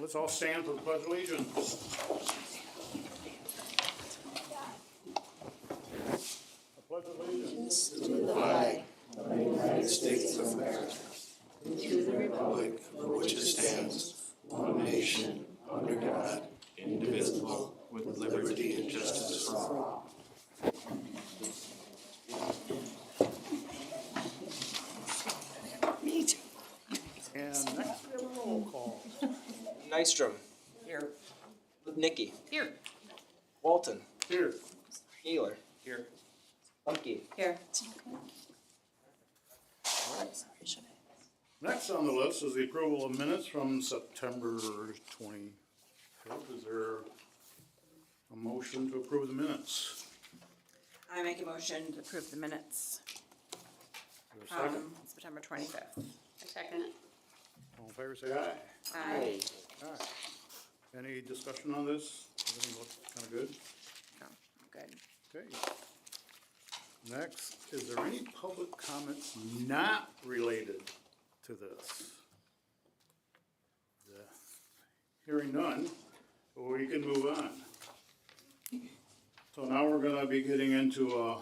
Let's all stand for the Pledge of Allegiance. I pledge allegiance to the flag of the United States of America, and to the republic for which it stands, one nation, under God, indivisible, with liberty and justice for all. and next we have a roll call. Nystrom. Here. Nicky. Here. Walton. Here. Healer. Here. Funky. Here. Next on the list is the approval of minutes from September 25th. Is there a motion to approve the minutes? I make a motion to approve the minutes Is there a second? September 25th. I second it. All in favor, say aye. Aye. Aye. Any discussion on this? Everything looks kind of good? No, I'm good. Okay. Next, is there any public comments not related to this? Hearing none, we can move on. So now we're gonna be getting into a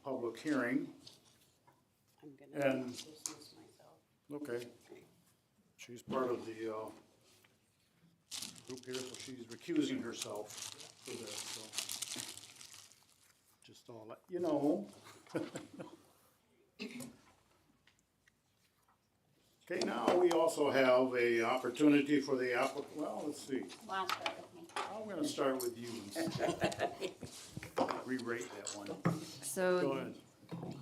public hearing. I'm gonna And- dismiss myself. Okay. She's part of the group here, so she's recusing herself for this, so. Just all let you know. Okay, now we also have a opportunity for the well, let's see. Well, start with me. I'm gonna start with you and re-rate that one. Go So ahead.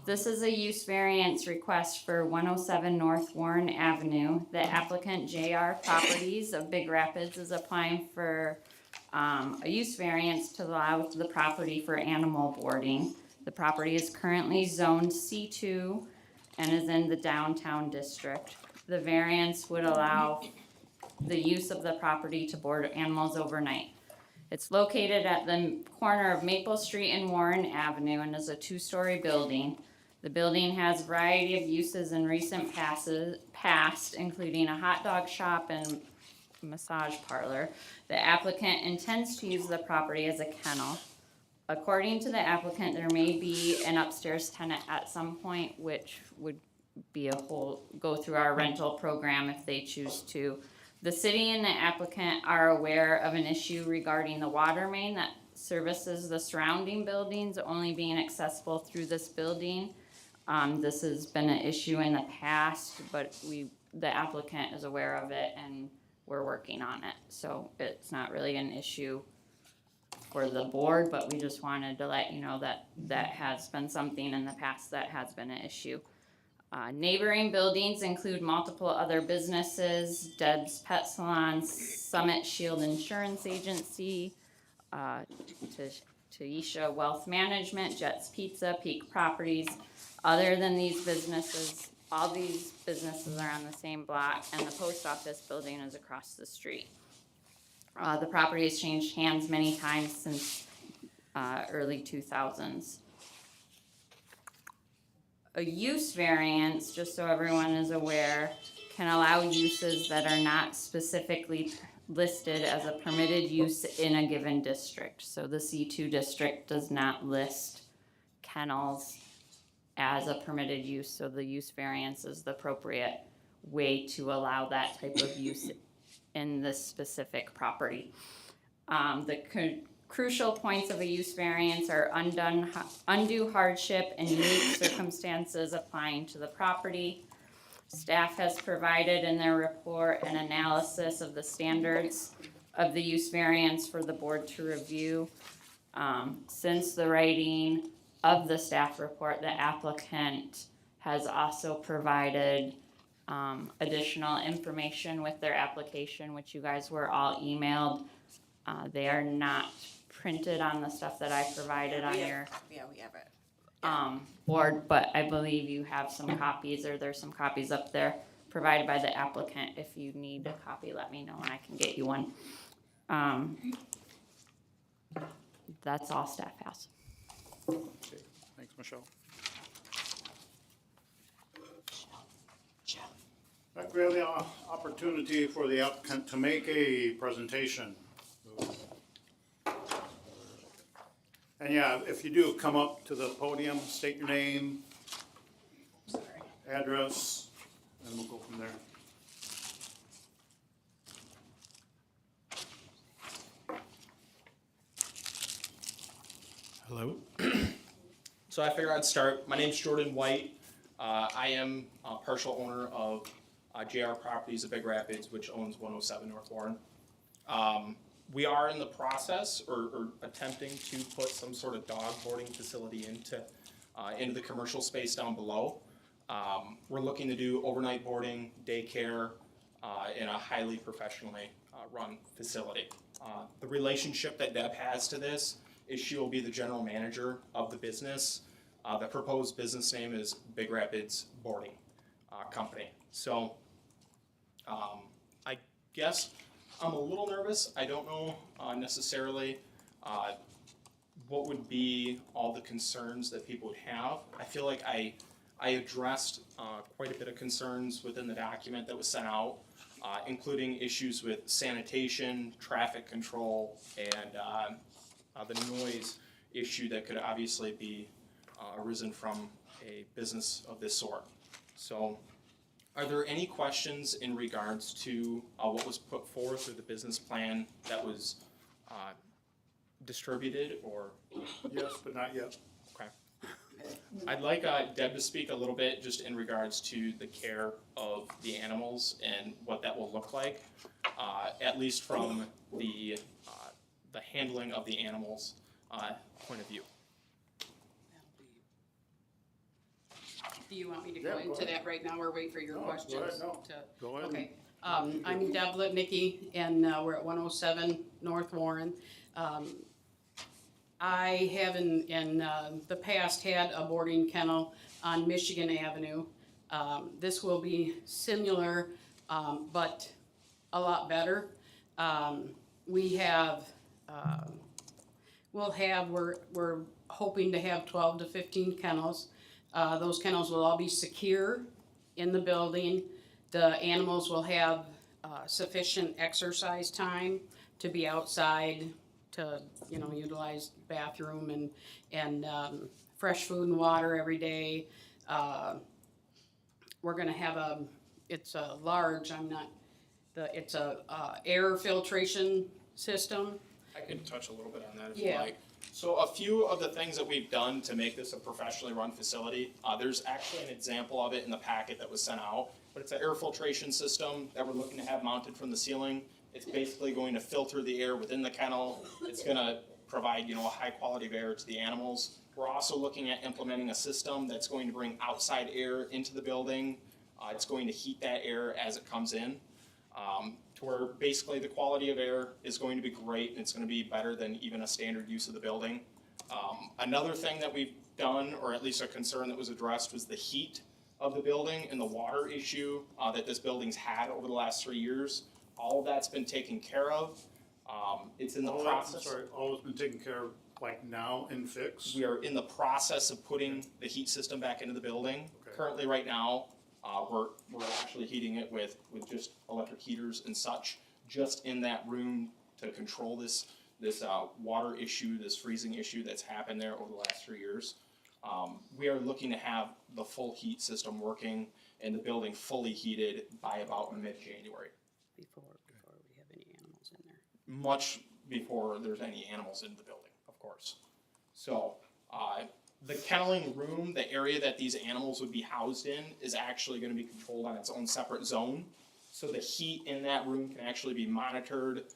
this is a use variance request for 107 North Warren Avenue. The applicant JR Properties of Big Rapids is applying for a use variance to allow the property for animal boarding. The property is currently zoned C2 and is in the downtown district. The variance would allow the use of the property to board animals overnight. It's located at the corner of Maple Street and Warren Avenue and is a two-story building. The building has a variety of uses in recent past, including a hot dog shop and massage parlor. The applicant intends to use the property as a kennel. According to the applicant, there may be an upstairs tenant at some point, which would be go through our rental program if they choose to. The city and the applicant are aware of an issue regarding the water main that services the surrounding buildings only being accessible through this building. This has been an issue in the past, but the applicant is aware of it and we're working on it. So it's not really an issue for the board, but we just wanted to let you know that that has been something in the past that has been an issue. Neighboring buildings include multiple other businesses, Deb's Pet Salon, Summit Shield Insurance Agency, Taisha Wealth Management, Jets Pizza, Peak Properties. Other than these businesses, all these businesses are on the same block and the post office building is across the street. The property has changed hands many times since early 2000s. A use variance, just so everyone is aware, can allow uses that are not specifically listed as a permitted use in a given district. So the C2 district does not list kennels as a permitted use, so the use variance is the appropriate way to allow that type of use in this specific property. Crucial points of a use variance are undue hardship and unique circumstances applying to the property. Staff has provided in their report an analysis of the standards of the use variance for the board to review. Since the writing of the staff report, the applicant has also provided additional information with their application, which you guys were all emailed. They are not printed on the stuff that I provided on your Yeah, we have it. board, but I believe you have some copies, or there's some copies up there provided by the applicant. If you need a copy, let me know and I can get you one. That's all staff has. Okay, thanks, Michelle. Next, we have the opportunity for the applicant to make a presentation. And yeah, if you do, come up to the podium, state your name, address, and we'll go from there. Hello. So I figured I'd start. My name's Jordan White. I am a partial owner of JR Properties of Big Rapids, which owns 107 North Warren. We are in the process or attempting to put some sort of dog boarding facility into the commercial space down below. We're looking to do overnight boarding, daycare, in a highly professionally run facility. The relationship that Deb has to this is she will be the general manager of the business. The proposed business name is Big Rapids Boarding Company. So I guess I'm a little nervous. I don't know necessarily what would be all the concerns that people would have. I feel like I addressed quite a bit of concerns within the document that was sent out, including issues with sanitation, traffic control, and the noise issue that could obviously be arisen from a business of this sort. So, are there any questions in regards to what was put forth through the business plan that was distributed, or? Yes, but not yet. Okay. I'd like Deb to speak a little bit just in regards to the care of the animals and what that will look like, at least from the handling of the animals point of view. Do you want me to Yeah, go go into ahead. that right now or wait for your No, go questions? ahead, no. Go ahead. Okay, I'm Deb Lipnicki and we're at 107 North Warren. I have in the past had a boarding kennel on Michigan Avenue. This will be similar, but a lot better. We're hoping to have 12 to 15 kennels. Those kennels will all be secure in the building. The animals will have sufficient exercise time to be outside, to utilize bathroom and fresh food and water every day. We're gonna have it's a large, it's a air filtration system. I could touch a little bit on that if Yeah. you like. So a few of the things that we've done to make this a professionally run facility, there's actually an example of it in the packet that was sent out, but it's an air filtration system that we're looking to have mounted from the ceiling. It's basically going to filter the air within the kennel. It's gonna provide, a high quality of air to the animals. We're also looking at implementing a system that's going to bring outside air into the building. It's going to heat that air as it comes in. To where basically the quality of air is going to be great, and it's going to be better than even a standard use of the building. Another thing that we've done, or at least a concern that was addressed, was the heat of the building and the water issue that this building's had over the last 3 years. All of that's been taken care of. It's in the process. All has been taken care of, like now and fixed? We are in the process of putting the heat system back into the building. Okay. Currently, right now, we're actually heating it with just electric heaters and such, just in that room to control this water issue, this freezing issue that's happened there over the last 3 years. We are looking to have the full heat system working and the building fully heated by about mid-January. Before we have any animals in there. Much before there's any animals in the building, of course. So, the kenneling room, the area that these animals would be housed in, is actually gonna be controlled on its own separate zone. So the heat in that room can actually be monitored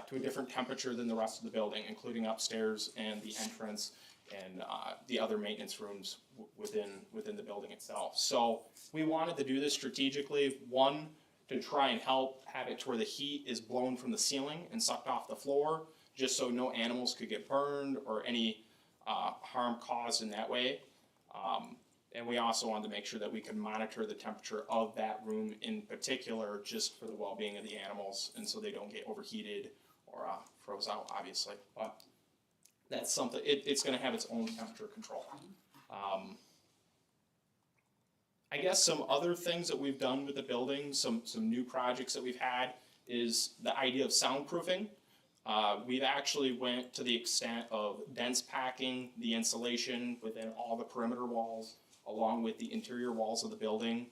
to a different temperature than the rest of the building, including upstairs and the entrance and the other maintenance rooms within the building itself. So we wanted to do this strategically, one, to try and help have it to where the heat is blown from the ceiling and sucked off the floor, just so no animals could get burned or any harm caused in that way. And we also wanted to make sure that we could monitor the temperature of that room in particular, just for the well-being of the animals, and so they don't get overheated or froze out, obviously. But that's something, it's gonna have its own temperature control. I guess some other things that we've done with the building, some new projects that we've had, is the idea of soundproofing. We've actually went to the extent of dense packing the insulation within all the perimeter walls, along with the interior walls of the building,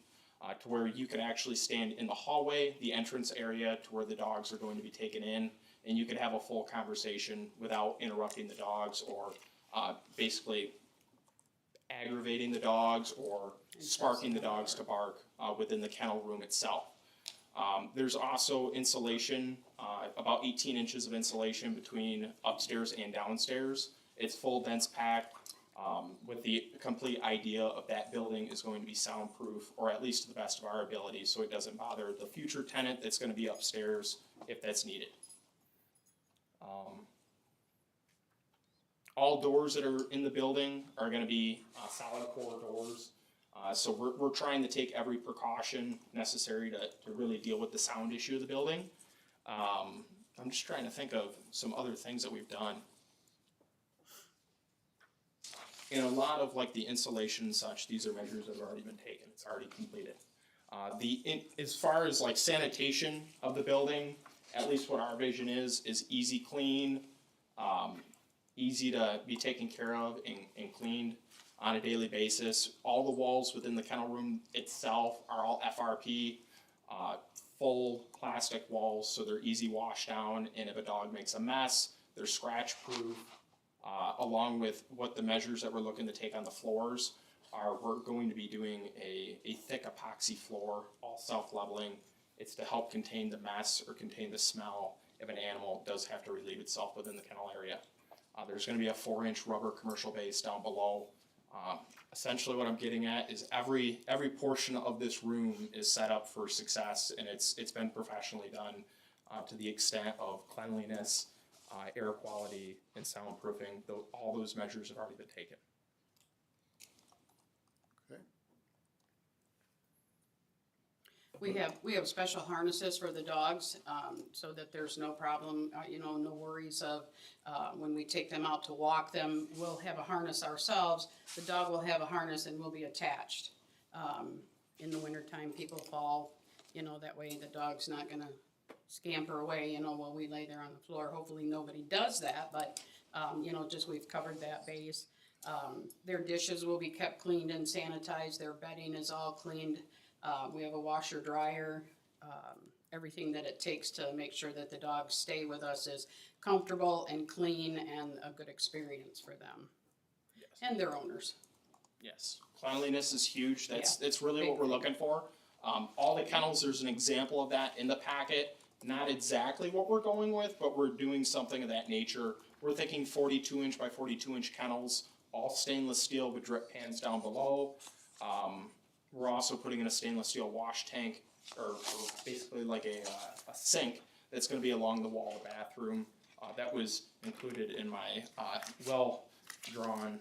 to where you could actually stand in the hallway, the entrance area to where the dogs are going to be taken in, and you could have a full conversation without interrupting the dogs or basically aggravating the dogs or sparking the dogs to bark within the kennel room itself. There's also insulation, about 18 inches of insulation between upstairs and downstairs. It's full dense pack, with the complete idea of that building is going to be soundproof, or at least to the best of our ability, so it doesn't bother the future tenant that's going to be upstairs if that's needed. All doors that are in the building are going to be solid core doors. So we're trying to take every precaution necessary to really deal with the sound issue of the building. I'm just trying to think of some other things that we've done. And a lot of like the insulation and such, these are measures that have already been taken. It's already completed. As far as like sanitation of the building, at least what our vision is easy clean, easy to be taken care of and cleaned on a daily basis. All the walls within the kennel room itself are all FRP, full plastic walls, so they're easy wash down, and if a dog makes a mess, they're scratch proof. Along with what the measures that we're looking to take on the floors are, we're going to be doing a thick epoxy floor, all self-leveling. It's to help contain the mess or contain the smell if an animal does have to relieve itself within the kennel area. There's going to be a 4-inch rubber commercial base down below. Essentially what I'm getting at is every portion of this room is set up for success, and it's been professionally done to the extent of cleanliness, air quality, and soundproofing. All those measures have already been taken. Okay. We have special harnesses for the dogs, so that there's no problem, no worries of, when we take them out to walk them, we'll have a harness ourselves, the dog will have a harness and will be attached. In the wintertime, people fall, that way the dog's not gonna scamper away, while we lay there on the floor. Hopefully nobody does that, but, just we've covered that base. Their dishes will be kept cleaned and sanitized, their bedding is all cleaned. We have a washer dryer, everything that it takes to make sure that the dogs stay with us is comfortable and clean and a good experience for them. Yes. And their owners. Yes, cleanliness is huge. That's really big what we're thing. looking for. All the kennels, there's an example of that in the packet. Not exactly what we're going with, but we're doing something of that nature. We're thinking 42-inch by 42-inch kennels, all stainless steel with drip pans down below. We're also putting in a stainless steel wash tank, or basically like a sink that's going to be along the wall of the bathroom. That was included in my well-drawn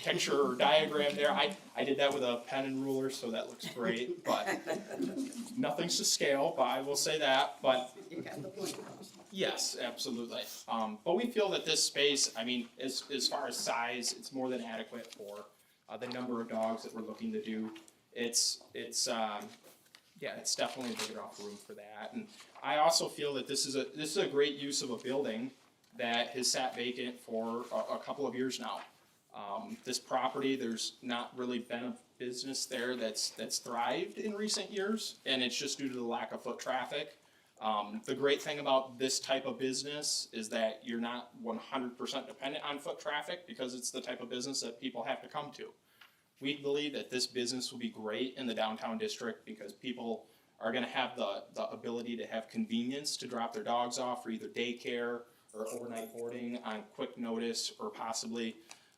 picture or diagram there. I did that with a pen and ruler, so that looks great, but nothing's to scale, but I will say that. But You got the point. yes, absolutely. But we feel that this space, as far as size, it's more than adequate for the number of dogs that we're looking to do. It's definitely a big enough room for that. And I also feel that this is a great use of a building that has sat vacant for a couple of years now. This property, there's not really been a business there that's thrived in recent years, and it's just due to the lack of foot traffic. The great thing about this type of business is that you're not 100% dependent on foot traffic, because it's the type of business that people have to come to. We believe that this business will be great in the downtown district because people are going to have the ability to have convenience to drop their dogs off for either daycare or overnight boarding on quick notice, or possibly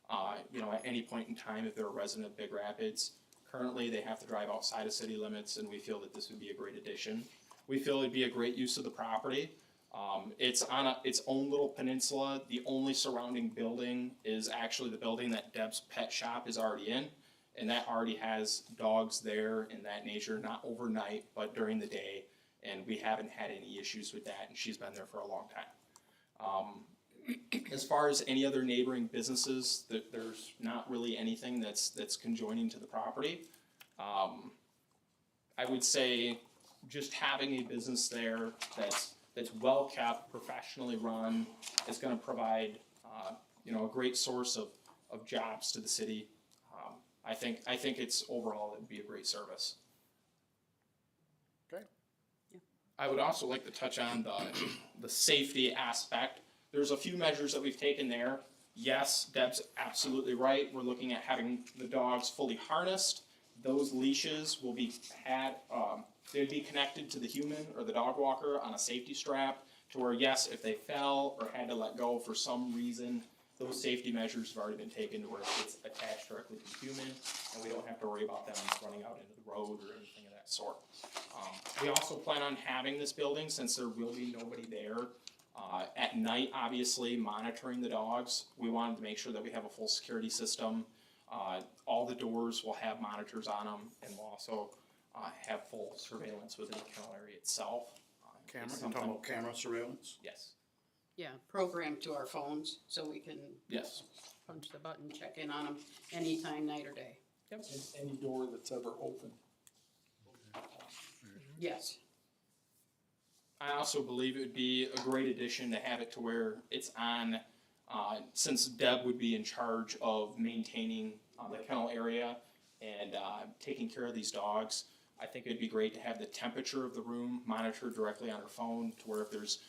at any point in time if they're a resident of Big Rapids. Currently, they have to drive outside of city limits, and we feel that this would be a great addition. We feel it'd be a great use of the property. It's on its own little peninsula. The only surrounding building is actually the building that Deb's Pet Shop is already in, and that already has dogs there in that nature, not overnight, but during the day, and we haven't had any issues with that, and she's been there for a long time. As far as any other neighboring businesses, there's not really anything that's conjoining to the property. I would say just having a business there that's well kept, professionally run, is gonna provide, a great source of jobs to the city. I think it's overall, it'd be a great service. Okay. I would also like to touch on the safety aspect. There's a few measures that we've taken there. Yes, Deb's absolutely right. We're looking at having the dogs fully harnessed. Those leashes will be they'd be connected to the human or the dog walker on a safety strap to where, yes, if they fell or had to let go for some reason, those safety measures have already been taken to where it's attached directly to the human, and we don't have to worry about them running out into the road or anything of that sort. We also plan on having this building, since there will be nobody there, at night, obviously, monitoring the dogs. We wanted to make sure that we have a full security system. All the doors will have monitors on them, and we'll also have full surveillance within the kennel area itself. Camera, It's you're talking something- about camera surveillance? Yes, Yeah, programmed to our phones, so we can yes. punch the button, check in on them anytime, night or day. Any door that's ever open. Yes. I also believe it would be a great addition to have it to where it's on, since Deb would be in charge of maintaining the kennel area and taking care of these dogs. I think it'd be great to have the temperature of the room monitored directly on her phone, to where if there's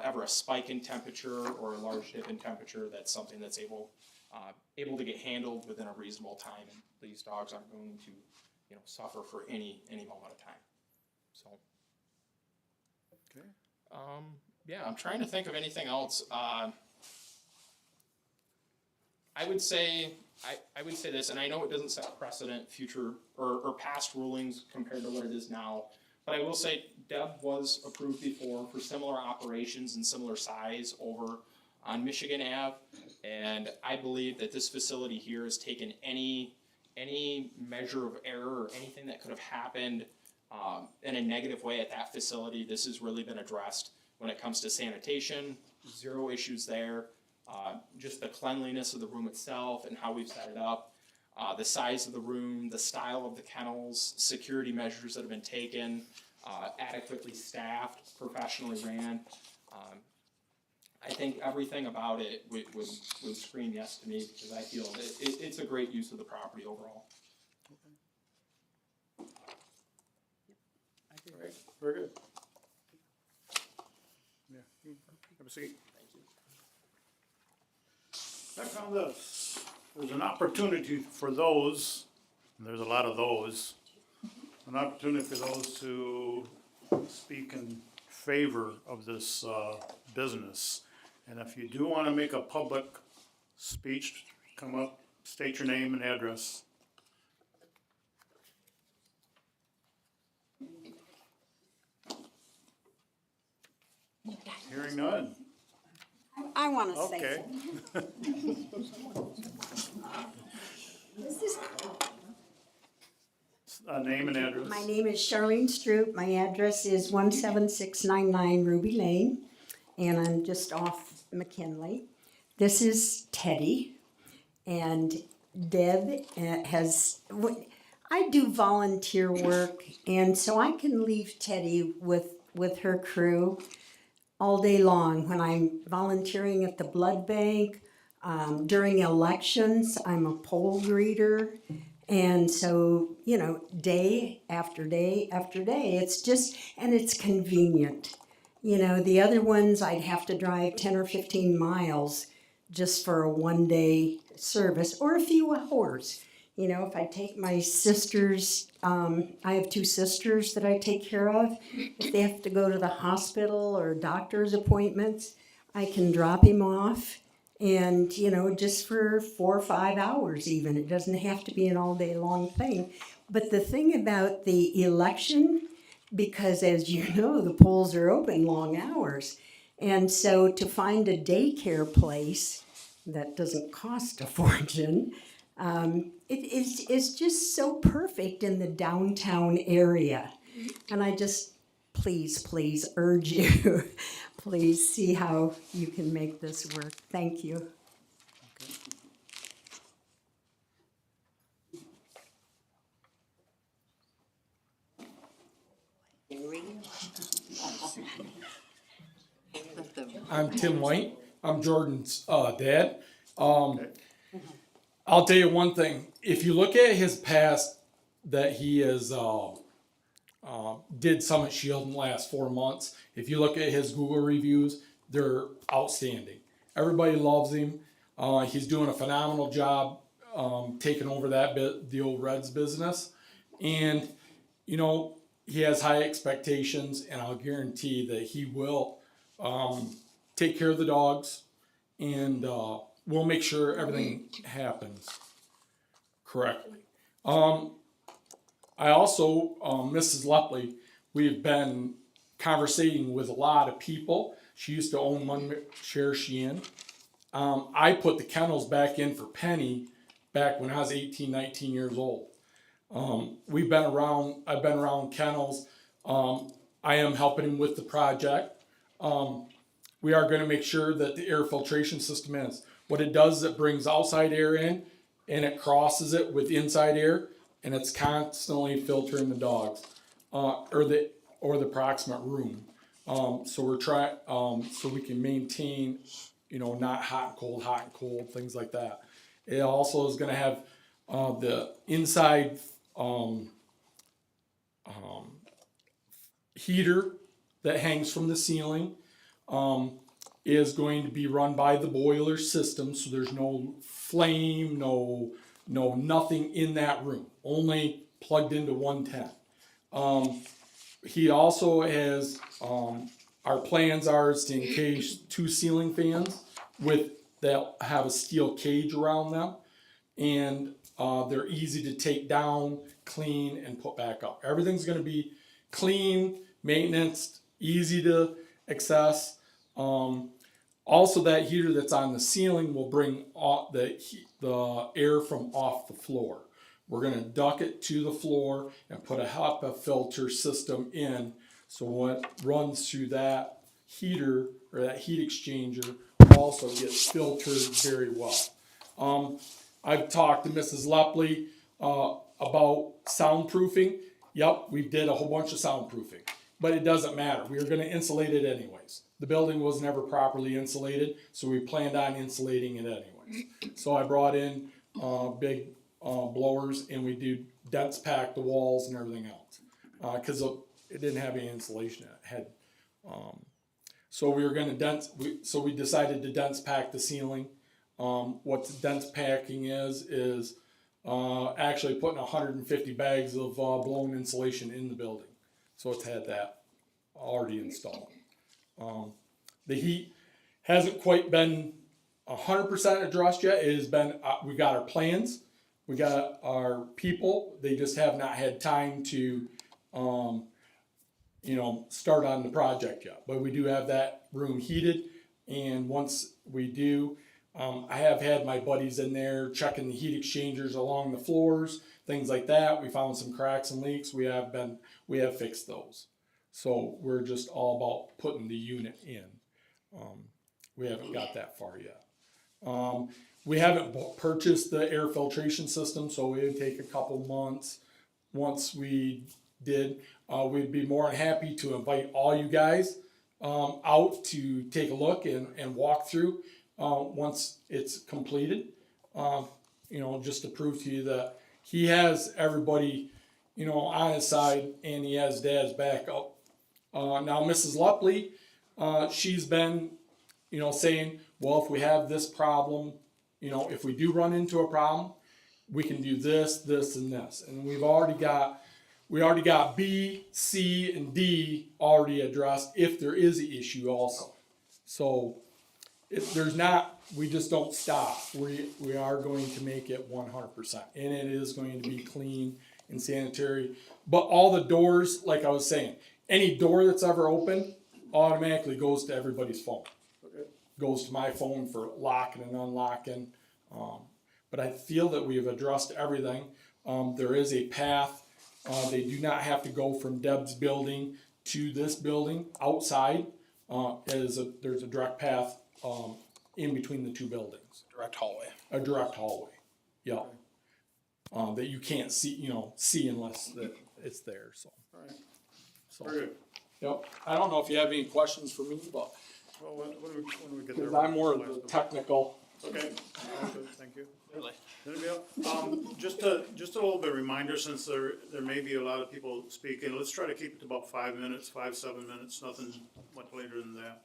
ever a spike in temperature or a large dip in temperature, that's something that's able to get handled within a reasonable time, and these dogs aren't going to suffer for any moment of time. So. Okay. Yeah, I'm trying to think of anything else. I would say this, and I know it doesn't set precedent future or past rulings compared to what it is now, but I will say Deb was approved before for similar operations and similar size over on Michigan Ave, and I believe that this facility here has taken any measure of error or anything that could have happened in a negative way at that facility. This has really been addressed when it comes to sanitation. Zero issues there. Just the cleanliness of the room itself and how we've set it up, the size of the room, the style of the kennels, security measures that have been taken, adequately staffed, professionally ran. I think everything about it would scream yes to me, because I feel that it's a great use of the property overall. All right, very good. Yeah, have a seat. Back on this, there's an opportunity for those, and there's a lot of those, an opportunity for those to speak in favor of this business. And if you do want to make a public speech, come up, state your name and address. Hearing none. I want to say Okay. something. This is, Name and address. my name is Charlene Stroop. My address is 17699 Ruby Lane, and I'm just off McKinley. This is Teddy, and Deb I do volunteer work, and so I can leave Teddy with her crew all day long when I'm volunteering at the blood bank. During elections, I'm a poll greeter. And so, day after day after day, it's convenient. The other ones, I'd have to drive 10 or 15 miles just for a one-day service, or a few hours. If I take my sisters, I have two sisters that I take care of. If they have to go to the hospital or doctor's appointments, I can drop him off, and, just for 4 or 5 hours even. It doesn't have to be an all-day long thing. But the thing about the election, because as you know, the polls are open long hours. And so to find a daycare place that doesn't cost a fortune, it's just so perfect in the downtown area. And I just, please urge you, please see how you can make this work. Thank you. I'm Tim White. I'm Jordan's dad. Okay. I'll tell you one thing. If you look at his past, that he has did Summit Shield in the last 4 months. If you look at his Google reviews, they're outstanding. Everybody loves him. He's doing a phenomenal job taking over the old Reds business, and you know he has high expectations, and I'll guarantee that he will take care of the dogs, and we'll make sure everything happens correctly. I also, Mrs. Lepley, we've been conversating with a lot of people. She used to own one share Shein. I put the kennels back in for Penny back when I was 18, 19 years old. I've been around kennels. I am helping him with the project. We are going to make sure that the air filtration system is. What it does is it brings outside air in and it crosses it with inside air, and it's constantly filtering the dogs or the proximate room. So we're trying so we can maintain, not hot and cold, things like that. It also is going to have the inside heater that hangs from the ceiling. Is going to be run by the boiler system, so there's no flame, no nothing in that room, only plugged into 110. He also has, our plans are is to encase 2 ceiling fans that have a steel cage around them, and they're easy to take down, clean, and put back up. Everything's going to be clean, maintenance, easy to access. Also, that heater that's on the ceiling will bring the air from off the floor. We're going to duct it to the floor and put a HEPA filter system in, so what runs through that heater or that heat exchanger also gets filtered very well. I've talked to Mrs. Lepley about soundproofing. Yep, we did a whole bunch of soundproofing, but it doesn't matter. We were going to insulate it anyways. The building was never properly insulated, so we planned on insulating it anyways. So I brought in big blowers, and we do dense pack the walls and everything else because it didn't have any insulation in it. It had, so we were going to so we decided to dense pack the ceiling. What dense packing is actually putting 150 bags of blown insulation in the building. So it's had that already installed. The heat hasn't quite been 100% addressed yet. It has been, we got our plans, we got our people, they just have not had time to, start on the project yet. But we do have that room heated, and once we do, I have had my buddies in there checking the heat exchangers along the floors, things like that. We found some cracks and leaks. We have fixed those. So we're just all about putting the unit in. We haven't got that far yet. We haven't purchased the air filtration system, so it would take a couple months. Once we did, we'd be more than happy to invite all you guys out to take a look and walk through once it's completed. Just to prove to you that he has everybody, on his side, and he has Dad's back up. Now, Mrs. Lepley, she's been, saying, well, if we have this problem, if we do run into a problem, we can do this, this, and this. And we already got B, C, and D already addressed if there is an issue also. So if there's not, we just don't stop. We are going to make it 100%. And it is going to be clean and sanitary. But all the doors, like I was saying, any door that's ever open automatically goes to everybody's phone. Goes to my phone for locking and unlocking. But I feel that we have addressed everything. There is a path. They do not have to go from Deb's building to this building outside. There's a direct path in between the 2 buildings. Direct hallway. A direct hallway. Yeah. That you can't see unless it's there. So. All right. So. Very good. Yep. I don't know if you have any questions for me, but Well, when we get there. Because I'm more of we'll the ask them. technical. Okay, good, thank you. Really? Anybody else? Just a little bit of reminder, since there may be a lot of people speaking, let's try to keep it to about 5 minutes, 7 minutes, nothing much later than that.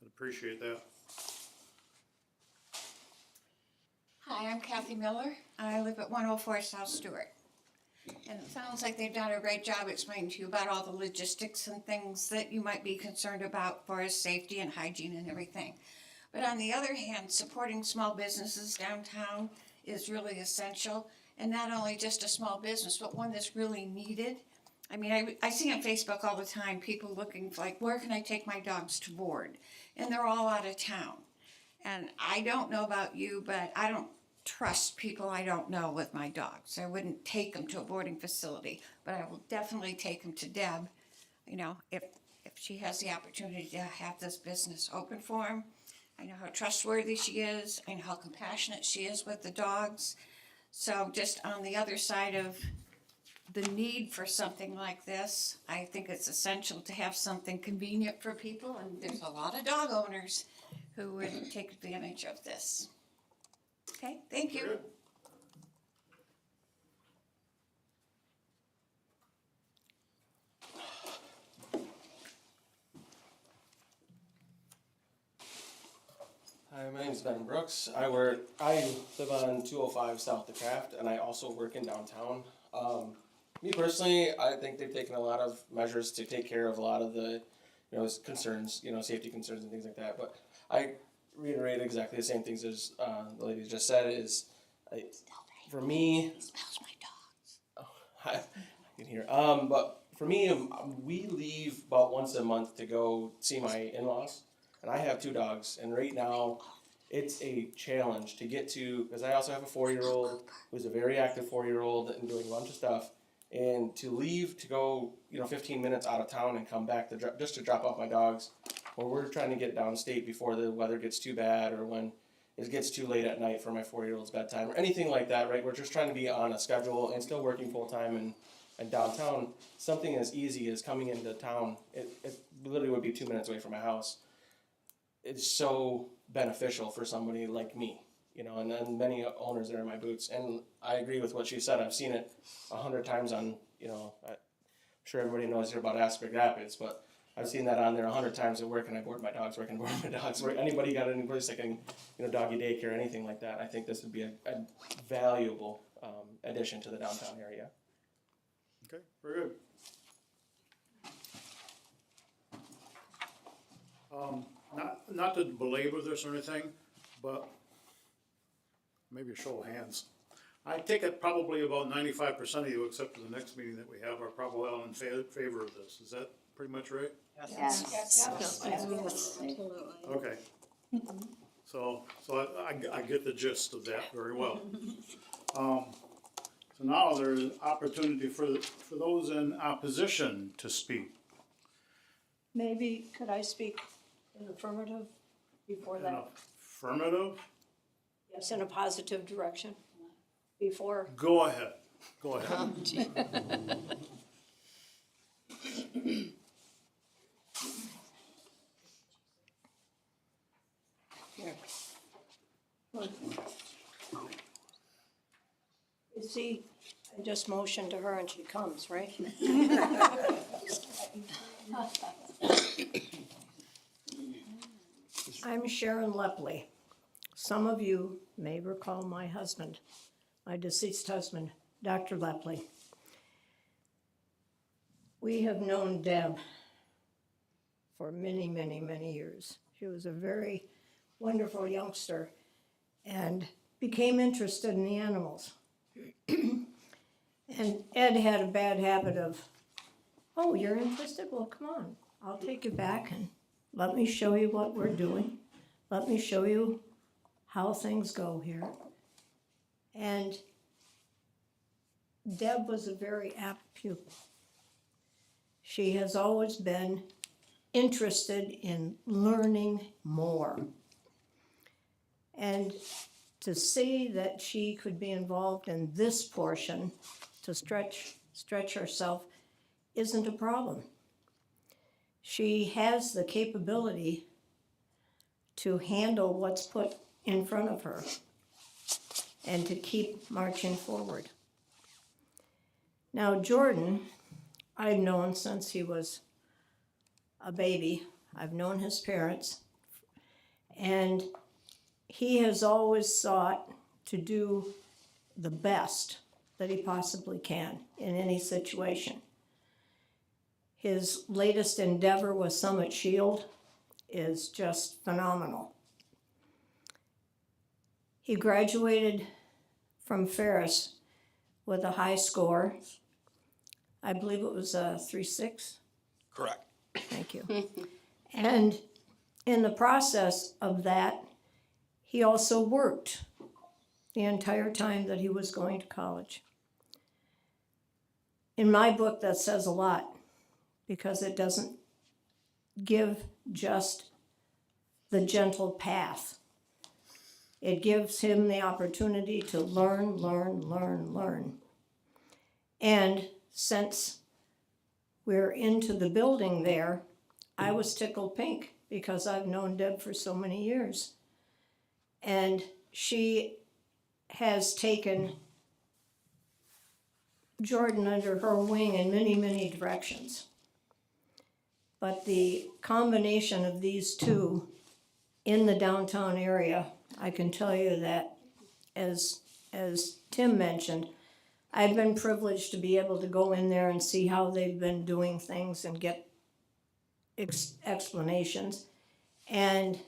I'd appreciate that. Hi, I'm Kathy Miller. I live at 104 South Stewart. And it sounds like they've done a great job explaining to you about all the logistics and things that you might be concerned about for safety and hygiene and everything. But on the other hand, supporting small businesses downtown is really essential. And not only just a small business, but one that's really needed. I mean, I see on Facebook all the time people looking for, like, where can I take my dogs to board? And they're all out of town. And I don't know about you, but I don't trust people I don't know with my dogs. I wouldn't take them to a boarding facility, but I will definitely take them to Deb, you know, if she has the opportunity to have this business open for them. I know how trustworthy she is. I know how compassionate she is with the dogs. So just on the other side of the need for something like this, I think it's essential to have something convenient for people, and there's a lot of dog owners who would take advantage of this. Okay, thank you. Hi, my name is Ben Brooks. I live on 205 South the Craft, and I also work in downtown. Me personally, I think they've taken a lot of measures to take care of a lot of the, concerns, safety concerns and things like that. But I reiterate exactly the same things as the lady just said. For me, Smells my dogs. I can hear. But for me, we leave about once a month to go see my in-laws, and I have 2 dogs. And right now, it's a challenge to get to, because I also have a 4-year-old who's a very active 4-year-old and doing a bunch of stuff. And to leave to go, 15 minutes out of town and come back just to drop off my dogs, or we're trying to get downstate before the weather gets too bad, or when it gets too late at night for my 4-year-old's bedtime, or anything like that, right? We're just trying to be on a schedule and still working full-time and downtown. Something as easy as coming into town, it literally would be 2 minutes away from my house. It's so beneficial for somebody like me, and then many owners that are in my boots. And I agree with what she said. I've seen it 100 times on, I'm sure everybody knows here about Aspen Rapids, but I've seen that on there 100 times at where can I board my dogs, where can I board my dogs, where anybody got any place that can, doggy daycare, anything like that. I think this would be a valuable addition to the downtown area. Okay, very good. Not to belabor this or anything, but maybe a show of hands. I take it probably about 95% of you, except for the next meeting that we have, are probably all in favor of this. Is that pretty much right? Yes. Okay. So I get the gist of that very well. So now there's an opportunity for those in opposition to speak. Maybe, could I speak in affirmative before An that? affirmative? Yes, in a positive direction, before. Go ahead. Here. You see, I just motioned to her and she comes, right? I'm Sharon Lepley. Some of you may recall my husband, my deceased husband, Dr. Lepley. We have known Deb for many, many, many years. She was a very wonderful youngster and became interested in the animals. And Ed had a bad habit of, oh, you're interested? Well, come on, I'll take you back and let me show you what we're doing. Let me show you how things go here. And Deb was a very apt pupil. She has always been interested in learning more. And to see that she could be involved in this portion to stretch herself isn't a problem. She has the capability to handle what's put in front of her and to keep marching forward. Now, Jordan, I've known since he was a baby. I've known his parents, and he has always sought to do the best that he possibly can in any situation. His latest endeavor with Summit Shield is just phenomenal. He graduated from Ferris with a high score. I believe it was a 3.6. Correct. Thank you. And in the process of that, he also worked the entire time that he was going to college. In my book, that says a lot because it doesn't give just the gentle path. It gives him the opportunity to learn. And since we're into the building there, I was tickled pink because I've known Deb for so many years. And she has taken Jordan under her wing in many, many directions. But the combination of these two in the downtown area, I can tell you that, as Tim mentioned, I've been privileged to be able to go in there and see how they've been doing things and get explanations. And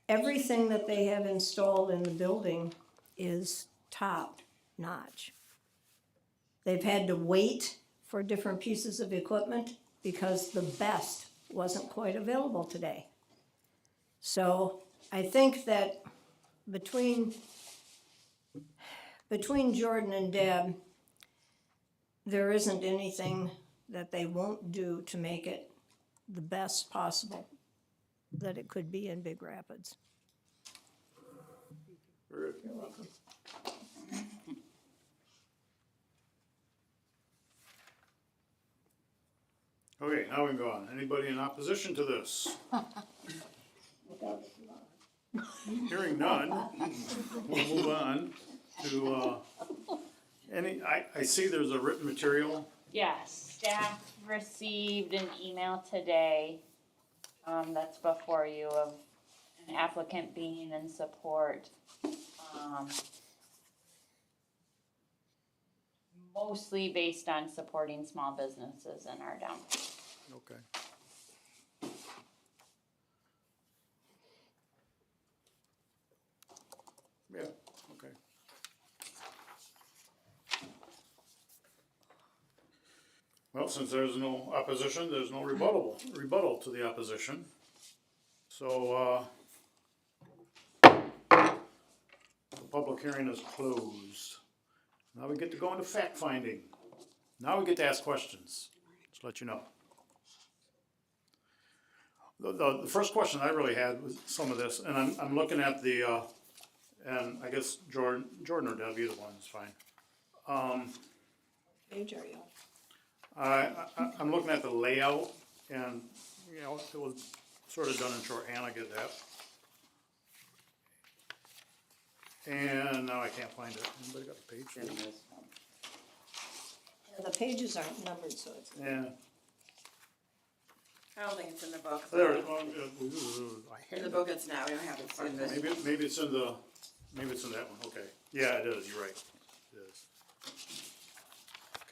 everything that they have installed in the building is top notch. They've had to wait for different pieces of equipment because the best wasn't quite available today. So I think that between Jordan and Deb, there isn't anything that they won't do to make it the best possible that it could be in Big Rapids. Very good. You're welcome. Okay, now we can go on. Anybody in opposition to this? Hearing none, we'll move on to, I see there's a written material. Yes, staff received an email today, that's before you, of an applicant being in support. Mostly based on supporting small businesses in our downtown. Okay. Yeah, okay. Well, since there's no opposition, there's no rebuttal to the opposition. So, the public hearing is closed. Now we get to go into fact finding. Now we get to ask questions, just to let you know. The first question I really had was some of this, and I'm looking at the, and I guess Jordan or Deb, either one is fine. Age are you? I'm looking at the layout, and, you know, it was sort of done in shorthand, I get that. And now I can't find it. Anybody got the page? The pages aren't numbered, so it's. Yeah. I don't think it's in the book. There, In the book it's not, we don't have it in this. maybe it's in that one, okay. Yeah, it is, you're right. It is.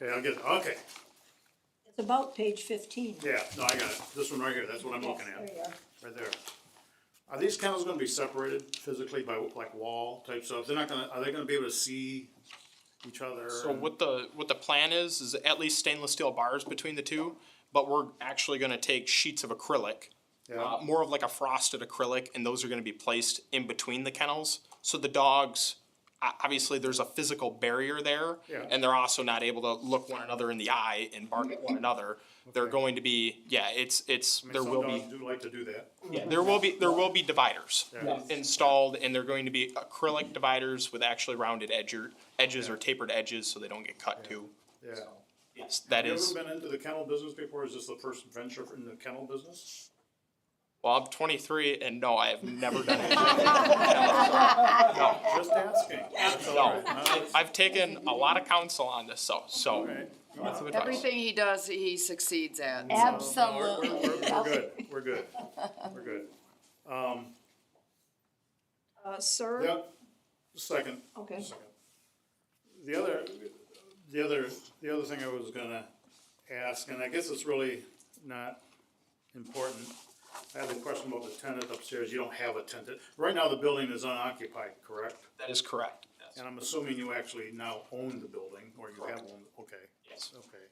Okay, I'll get it, okay. It's about page 15. Yeah, no, I got it. This one right here, that's what I'm looking There at, you are. right there. Are these kennels gonna be separated physically by like wall type stuff? Are they gonna be able to see each other? So what the plan is at least stainless steel bars between the two, but we're actually gonna take sheets of acrylic, Yeah. more of like a frosted acrylic, and those are gonna be placed in between the kennels. So the dogs, obviously there's a physical barrier there, Yeah. and they're also not able to look one another in the eye and bark at one another. They're going to be, yeah, it's, there will Some be. dogs do like to do that. Yeah, there will be dividers Yeah. installed, and they're going to be acrylic dividers with actually rounded edges or tapered edges, so they don't get cut too. Yeah. Yes, that is. Have you ever been into the kennel business before? Is this the first venture in the kennel business? Well, I'm 23, and no, I have never done anything. No, Just asking. That's all no. right. No, I've taken a lot of counsel on this, so. all right. lots of advice. Everything he does, he succeeds at. so. Absolutely. We're good, we're good, we're good. Sir? Yep, second. Okay. Second. The other thing I was gonna ask, and I guess it's really not important. I had a question about the tenant upstairs. You don't have a tenant. Right now, the building is unoccupied, correct? That is correct, yes. And I'm assuming you actually now own the building, or you have owned, okay. Yes. Okay.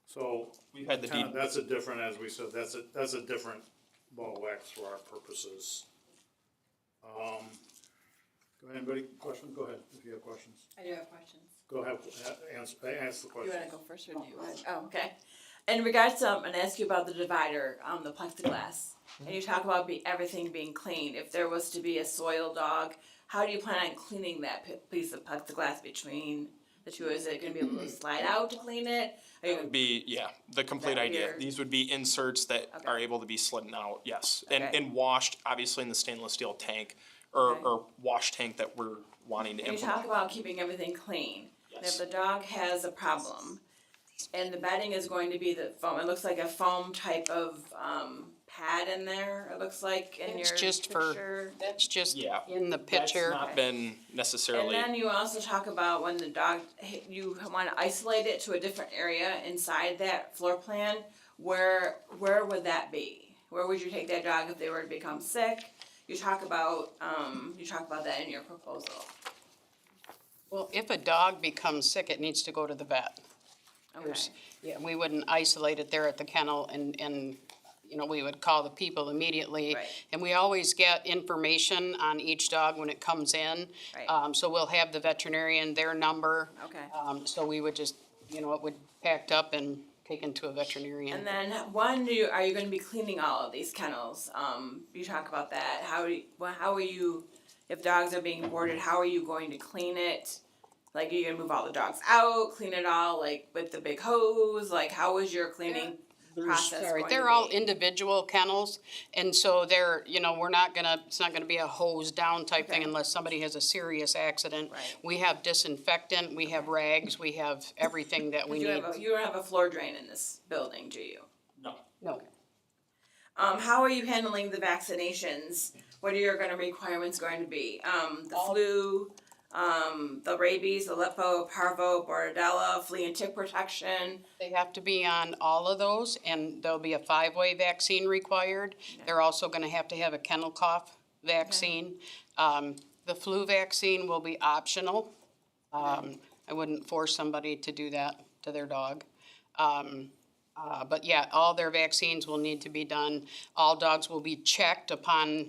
So, We've had the tenant, deed, that's a different, as we said, that's a different ball of wax for our purposes. Go ahead, anybody, question? Go ahead, if you have questions. I do have questions. Go ahead, ask the You question. wanna go first or do you want? Oh, okay. In regards to, I'm gonna ask you about the divider, the plexiglass. And you talk about everything being clean. If there was to be a soil dog, how do you plan on cleaning that piece of plexiglass between the two? Is it gonna be able to slide out to clean it? Are you gonna the complete That idea. weird? These would be inserts that Okay. are able to be slidden out, yes. Okay. And washed, obviously in the stainless steel tank, or, Okay. or wash tank that we're wanting to And you implement. talk about keeping everything clean. And if Yes. the dog has a problem, and the bedding is going to be the foam, it looks like a foam type of, pad in there, it looks like in your It's just picture. That's just Yeah. in the That's picture. not been And necessarily, then you also talk about when the dog, you wanna isolate it to a different area inside that floor plan, where would that be? Where would you take that dog if they were to become sick? You talk about that in your proposal. Well, if a dog becomes sick, it needs to go to the vet. Okay. Yeah, we wouldn't isolate it there at the kennel and, you know, we would call the people immediately. Right. And we always get information on each dog when it comes in. Right. So we'll have the veterinarian, their number. Okay. So we would just, you know, it would packed up and taken to a veterinarian. And then are you gonna be cleaning all of these kennels? You talk about that. How are you, if dogs are being boarded, how are you going to clean it? Like, are you gonna move all the dogs out, clean it all, like, with the big hose? Like, how is your cleaning process Sorry, going to they're all be? individual kennels, and so they're, you know, it's not gonna be a hose down type thing Okay. unless somebody has a serious accident. Right. We have disinfectant, we have rags, we have everything that we You need. you don't have a floor drain in this building, do you? No, How are you handling the vaccinations? What are your requirements going to be? The flu, the rabies, the lipo, parvo, bordetella, flea and tick protection. they have to be on all of those, and there'll be a 5-way vaccine required. They're also gonna have to have a kennel cough vaccine. The flu vaccine will be optional. I wouldn't force somebody to do that to their dog. But yeah, all their vaccines will need to be done. All dogs will be checked upon,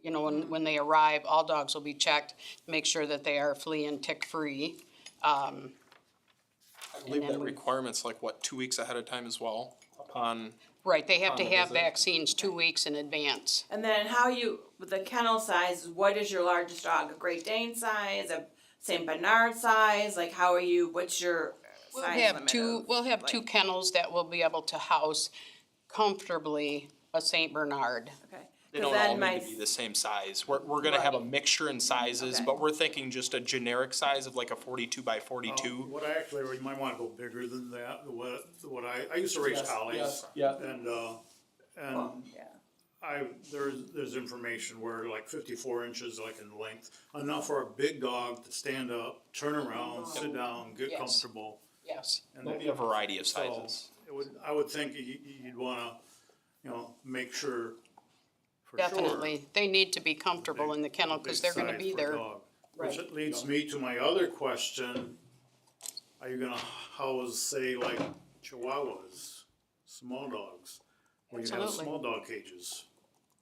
you know, when they arrive, all dogs will be checked, to make sure that they are flea and tick free. I believe and then that we- requirement's like, what, 2 weeks ahead of time as well? Upon, Right, they have to On the have visit. vaccines 2 weeks in advance. And then with the kennel size, what is your largest dog? A Great Dane size, a Saint Bernard size? Like, what's your We'll size have limit two, of, we'll have two like- kennels that will be able to house comfortably a Saint Bernard. Okay. they 'Cause don't all then my need to be the same size. We're gonna have a mixture in sizes, Okay. but we're thinking just a generic size of like a 42 by 42. What I actually, you might wanna go bigger than that, what I used to raise collies. Yeah. And, yeah. there's information where like 54 inches like in length, enough for a big dog to stand up, turn around, sit down, get Yes. comfortable. Yes. And There'll be a variety of so sizes. I would think you'd wanna, make sure, for sure. Definitely. They need to be comfortable in the kennel because they're gonna big be size for a there. dog. Which leads me to my other question, are you gonna house, say, like Chihuahuas, small dogs? Where you have Absolutely. small dog cages?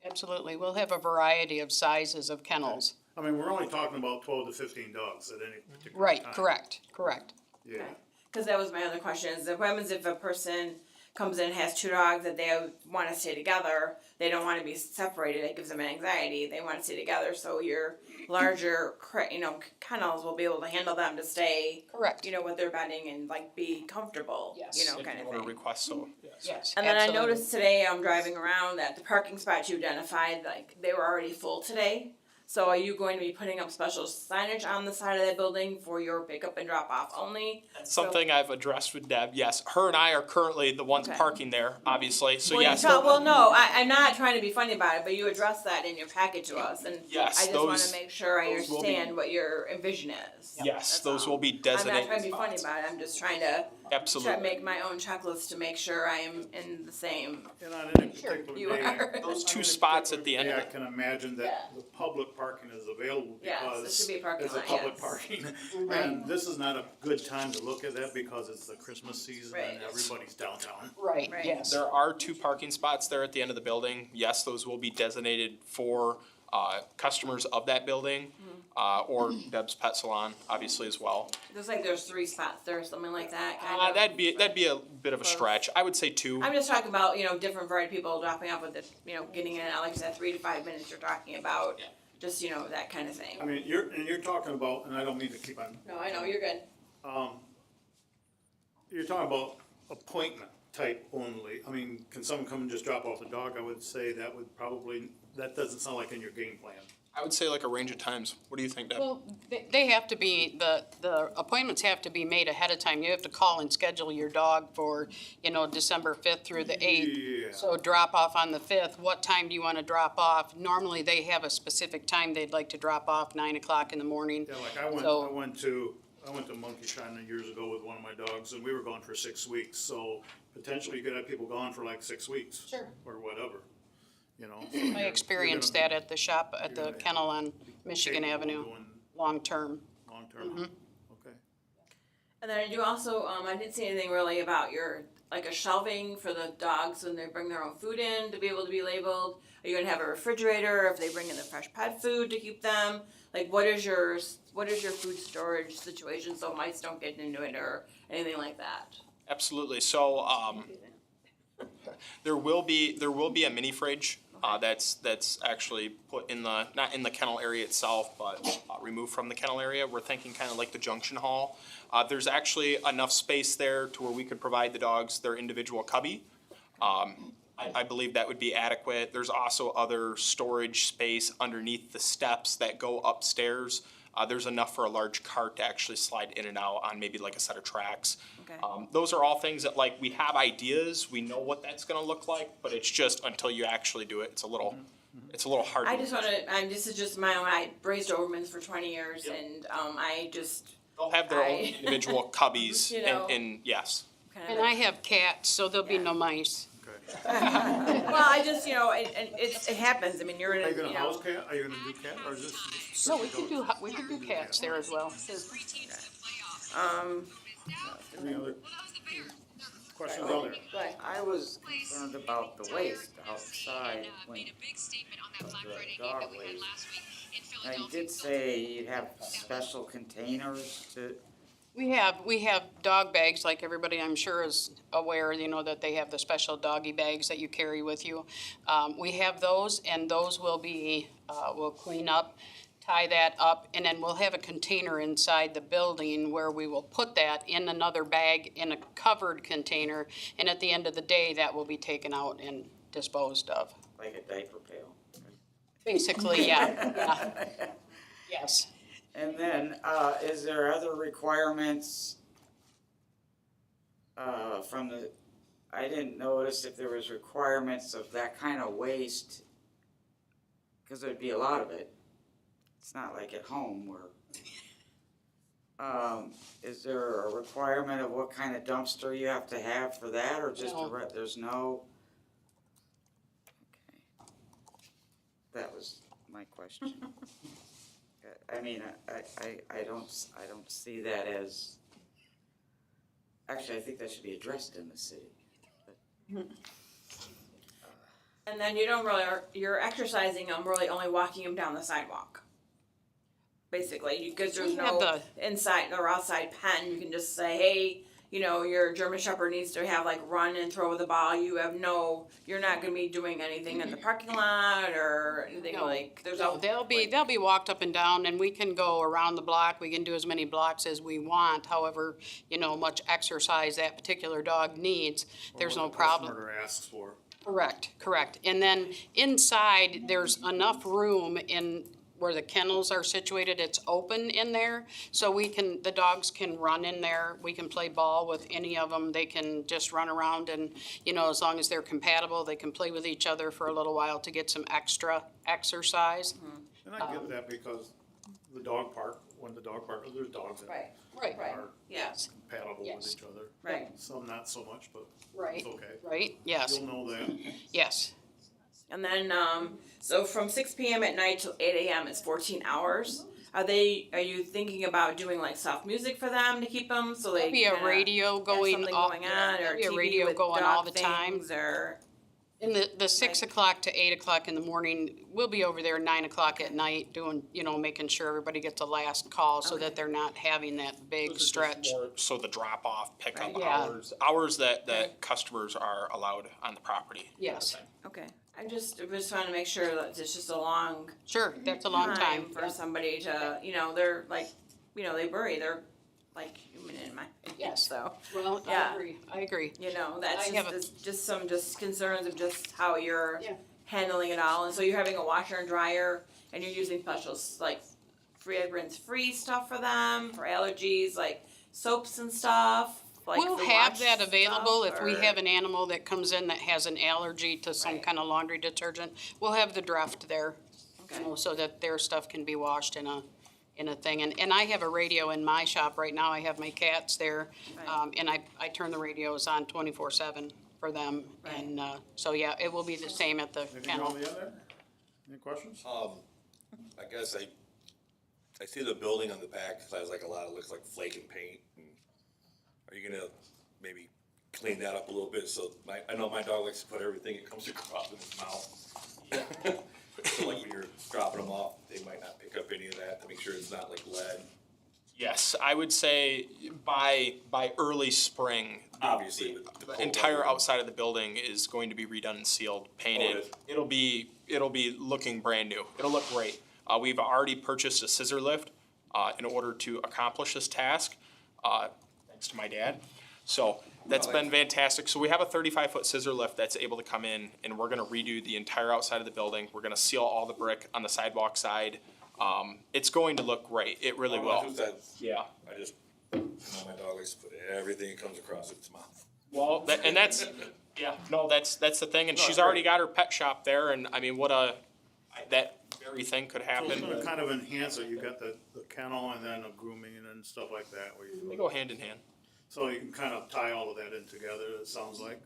Absolutely. We'll have a variety of sizes of kennels. I mean, we're only talking about 12 to 15 dogs at any particular Right, time. correct. Yeah, Because that was my other question, is what happens if a person, comes in and has two dogs that they want to stay together, they don't want to be separated. It gives them anxiety. They want to stay together. So your larger, kennels will be able to handle them to stay, Correct. with their bedding and like be comfortable, Yes. kind of Order thing. request, so, yes. Yes, And then I absolutely. noticed today, I'm driving around, that the parking spots you identified, like, they were already full today. So are you going to be putting up special signage on the side of that building for your pickup and drop off only? Something I've addressed with Deb, yes. Her and I are currently the ones Okay. parking there, obviously, so Well, yes. no, I'm not trying to be funny about it, but you addressed that in your package to us, and Yes, I just wanna those- make sure I those will be- understand what your vision is. Yes, That's those all. will be I'm not designated trying to be funny spots. about it, I'm just trying to Absolutely. make my own checklist to make sure I am in the same, And on any particular you day, are. Those on two any spots particular at the end day, of I it. can imagine Yeah. that the public parking is available Yes, it because should be a parking it's a lot, public yes. parking. And this is not a good time to look at that because it's the Christmas season and Right. everybody's downtown. Right, Right. yes. There are 2 parking spots there at the end of the building. Yes, those will be designated for customers of that building, or Deb's Pet Salon, obviously, as well. looks like there's 3 spots there, something like that, kind of. That'd be a bit of a stretch. I would say 2. I'm just talking about, different variety of people dropping off with it, getting in and out, like you said, 3 to 5 minutes you're talking about, Yeah. just, that kind of thing. I mean, you're talking about, and I don't mean to keep on, No, I know, you're good. you're talking about appointment type only. I mean, can someone come and just drop off the dog? I would say that doesn't sound like in your game plan. I would say like a range of times. What do you think, Deb? Well, they have to be, the appointments have to be made ahead of time. You have to call and schedule your dog for, December 5th through the 8th. Yeah. So drop off on the 5th. What time do you want to drop off? Normally, they have a specific time they'd like to drop off, 9 o'clock in the morning. Yeah, like I So- went to Monkey Shine years ago with one of my dogs, and we were gone for 6 weeks. So potentially you could have people gone for like 6 weeks. Sure. Or whatever, So I you're experienced gonna that at the shop, at the gonna be kennel on be Michigan capable of Avenue, doing long-term. long-term. Mm-hmm. Okay. And then I do also, I didn't see anything really about like a shelving for the dogs when they bring their own food in to be able to be labeled. Are you gonna have a refrigerator if they bring in the fresh pet food to keep them? Like, what is your food storage situation so mice don't get into it or anything like that? Absolutely. So, there will be a mini fridge, that's actually put in not in the kennel area itself, but removed from the kennel area. We're thinking kind of like the junction hall. There's actually enough space there to where we could provide the dogs their individual cubby. I believe that would be adequate. There's also other storage space underneath the steps that go upstairs. There's enough for a large cart to actually slide in and out on maybe like a set of tracks. Okay. Those are all things that we have ideas, we know what that's gonna look like, but it's just until you actually do it, it's a little hard. I just this is just my own, I raised Dobermans for 20 years Yep. and, I just They'll have their own I- individual cubbies You know. and yes. kind And of. I have cats, so there'll be no mice. Okay. Well, I just, it happens. I mean, you're in Are a, you gonna house cat? Are you gonna do cat or is this? So we could do cats there as well. Any other questions out there? But I was concerned about the waste outside when the dog waste. Now, you did say you'd have special containers to, We have dog bags, like everybody I'm sure is aware, that they have the special doggy bags that you carry with you. We have those, and those will be, we'll clean up, tie that up, and then we'll have a container inside the building where we will put that in another bag in a covered container, and at the end of the day, that will be taken out and disposed of. like a diaper pail. Basically, yeah. Yes. And then, is there other requirements, from I didn't notice if there was requirements of that kind of waste, cause there'd be a lot of it. It's not like at home where, is there a requirement of what kind of dumpster you have to have for that, or just No. there's no? Okay. That was my question. I mean, I don't see that as, actually, I think that should be addressed in the city. and then you're exercising them, really only walking them down the sidewalk. Basically, because there's We have no inside or outside pen. You can just say, hey, you know, your German Shepherd needs to have like run and throw the ball, you're not gonna be doing anything in the parking lot or anything No, like, there's No, no. they'll be walked up and down, and we can go around the block, we can do as many blocks as we want, however, you know, much exercise that particular dog needs, there's no problem. Customer asks for. Correct. And then inside, there's enough room in where the kennels are situated, it's open in there. So the dogs can run in there, we can play ball with any of them, they can just run around and, you know, as long as they're compatible, they can play with each other for a little while to get some extra exercise. And I get that because the dog park, there's dogs in it. Right. Are Yes, compatible with Yes. each other. right. Some not so much, but Right. it's okay. Right, yes, You'll know that. yes. And then, so from 6 p.m. at night till 8 a.m. is 14 hours. Are you thinking about doing like soft music for them to keep them so they There'll be a kinda radio going have something off, going on, or there'll be a TV radio with going dog all the time. things, or In the 6 o'clock to 8 o'clock in the morning, we'll be over there 9 o'clock at night doing, you know, making sure everybody gets a last call so that they're not having that big Those are just stretch. more So the drop-off, pickup Right. Yeah. hours that customers are allowed on the property. Yes, okay. I just trying to make sure that it's just a long sure, that's a long time. for somebody to, you know, they're like, you know, they're like human in my opinion, Yes. so. Well, Yeah. I agree. You know, that's I have just some concerns of just how you're Yeah. handling it all. And so you're having a washer and dryer and you're using special like fragrance-free stuff for them, for allergies, like soaps and stuff. Like We'll the have wash that available stuff, if we or- have an animal that comes in that has an allergy to some Right. kind of laundry detergent. We'll have the draft there, Okay. you know, so that their stuff can be washed in a thing. And I have a radio in my shop right now. I have my cats there. Right. And I turn the radios on 24/7 for them. Right. And, so yeah, it will be the same at the Anything kennel. on the other? Any questions? I guess I see the building on the back, has like a lot of, looks like flaking paint. Are you gonna maybe clean that up a little bit? So I know my dog likes to put everything that comes across in his mouth. So like when you're dropping them off, they might not pick up any of that to make sure it's not like lead. Yes, I would say by early spring, Obviously, the entire outside of the building is going to be redone and sealed, painted. It'll be looking brand new. It'll look great. We've already purchased a scissor lift in order to accomplish this task, thanks to my dad. So that's been fantastic. So we have a 35-foot scissor lift that's able to come in, and we're gonna redo the entire outside of the building. We're gonna seal all the brick on the sidewalk side. It's going to look great. It really will. Yeah. I just, know my dog likes to put everything that comes across its mouth. Well, that's the thing, and she's already got her pet shop there, and I mean, that very thing could So it's happen. gonna kind of enhance it. You got the kennel and then a grooming and stuff like that. Where They you, go hand in hand. so you can kind of tie all of that in together, it sounds like.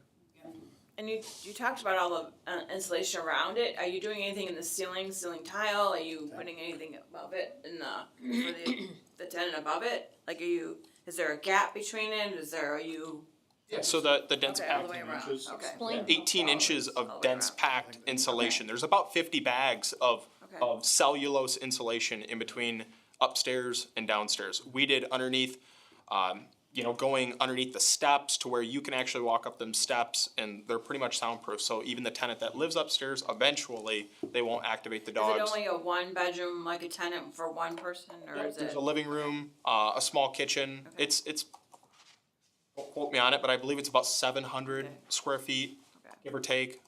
And you talked about all the insulation around it. Are you doing anything in the ceiling tile? Are you putting anything above it in for the tenant above it? Like, is there a gap between it? So the dense Okay, all the packed way around, inches. okay. 18 inches All the of way dense around. packed insulation. There's about 50 bags of Okay. cellulose insulation in between upstairs and downstairs. We did underneath, going underneath the steps to where you can actually walk up them steps, and they're pretty much soundproof. So even the tenant that lives upstairs, eventually they won't activate the Is dogs. it only a one bedroom, like a tenant for one person, or is There's it? a living room, a small kitchen. Okay. It's don't quote me on it, but I believe it's about 700 Okay. square feet, Okay. give or take.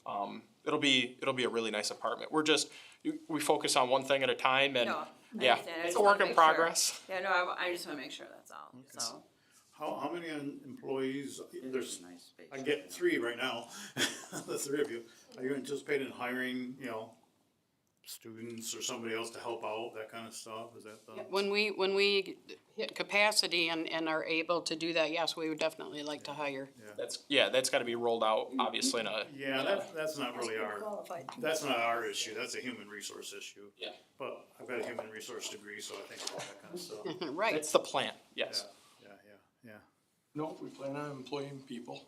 It'll be a really nice apartment. We focus on one thing at a time, and No, I yeah, understand. I it's just a wanna work in make sure. progress. Yeah, no, I just wanna make sure, that's all, so. How many employees, there's, Nice space. I get 3 right now, the 3 of you. Are you anticipating hiring, students or somebody else to help out, that kind of stuff? Is that the? When we hit capacity and are able to do that, yes, we would definitely like to hire. That's gotta be rolled out, obviously, in a. Yeah, that's not really Qualified. that's not our issue, that's a human resource issue. Yeah. But I've got a human resource degree, so I think about that kind of stuff. Right. It's the plan, yes. Yeah. No, we plan on employing people.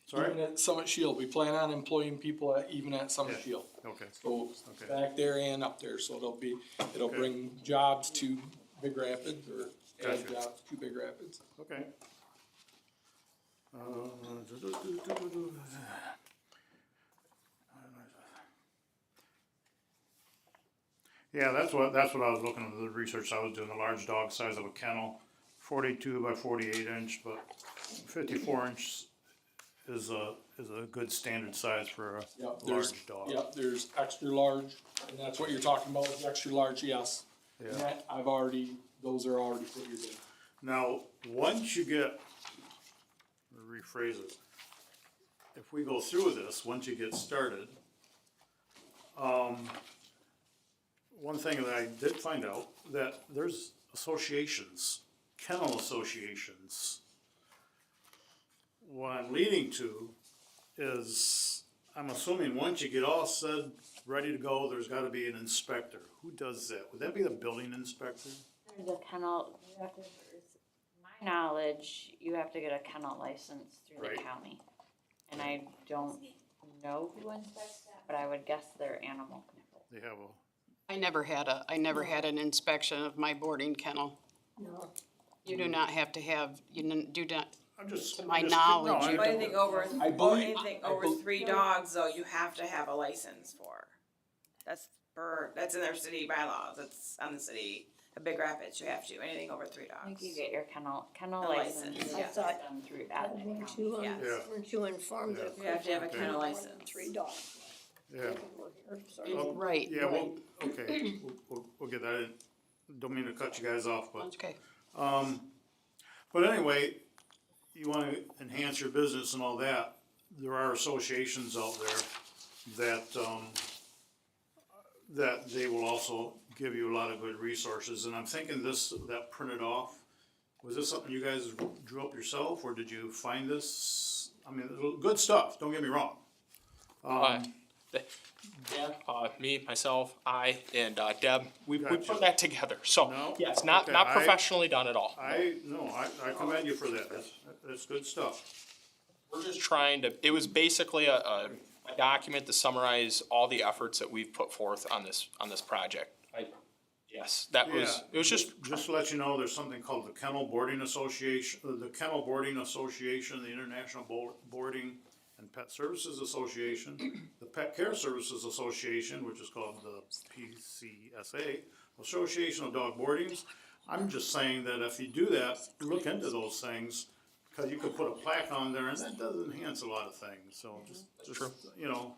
Sorry? Even at Summit Shield, we plan on employing people even at Summit Yeah. Shield. Okay. So Okay. back there and up there, so it'll Okay. bring jobs to Big Rapids or add Gotcha. jobs to Big Rapids. Okay. Yeah, that's what I was looking at, the research I was doing, the large dog size of a kennel, 42 by 48 inch, but 54 inch is a good standard size for a Yep, there's, large dog. yep, there's extra large, and that's what you're talking about, is extra large, yes. And Yeah. that, those are already figured in. Now, once you get, rephrase it, if we go through this, once you get started, one thing that I did find out, that there's associations, kennel associations. What I'm leading to is, I'm assuming once you get all said, ready to go, there's gotta be an inspector. Who does that? Would that be the building inspector? There's a kennel, you have to, my knowledge, you have to get a kennel license through the Right. county. And I don't know who inspects that, but I would guess they're animal control. They have a, I never had an inspection of my boarding kennel. No. You do not have to have, do not, I'm just. To my I'm just- knowledge, no, you I- Anything over, I believe- anything I over bel- 3 dogs, though, you have to have a license for. That's in their city bylaws, it's on the city of Big Rapids, you have to, anything over 3 I think dogs. you get your kennel A license, license, I yes, thought- done through that. Weren't you, Yes. Yeah. weren't you informed that? You have to have a it could kennel be more than license. 3 dogs. Yeah. Sorry. right, Yeah, right. well, okay, we'll get that in. Don't mean to cut you guys off, but, Okay. but anyway, you wanna enhance your business and all that, there are associations out there that they will also give you a lot of good resources, and I'm thinking that printed off, was this something you guys drew up yourself, or did you find this? I mean, good stuff, don't get me wrong. Me, myself, I, and Deb, we Gotcha. put that together. So, No? yes, not Okay, not I- professionally done at all. I commend you for that, that's good stuff. We're just trying to, it was basically a document to summarize all the efforts that we've put forth on this project. Yes, that was, it was just, Just to let you know, there's something called the Kennel Boarding Association, the International Boarding and Pet Services Association, the Pet Care Services Association, which is called the PCSA, Association of Dog Boardings. I'm just saying that if you do that, look into those things, cause you could put a plaque on there and that does enhance a lot of things, so just, True. you know.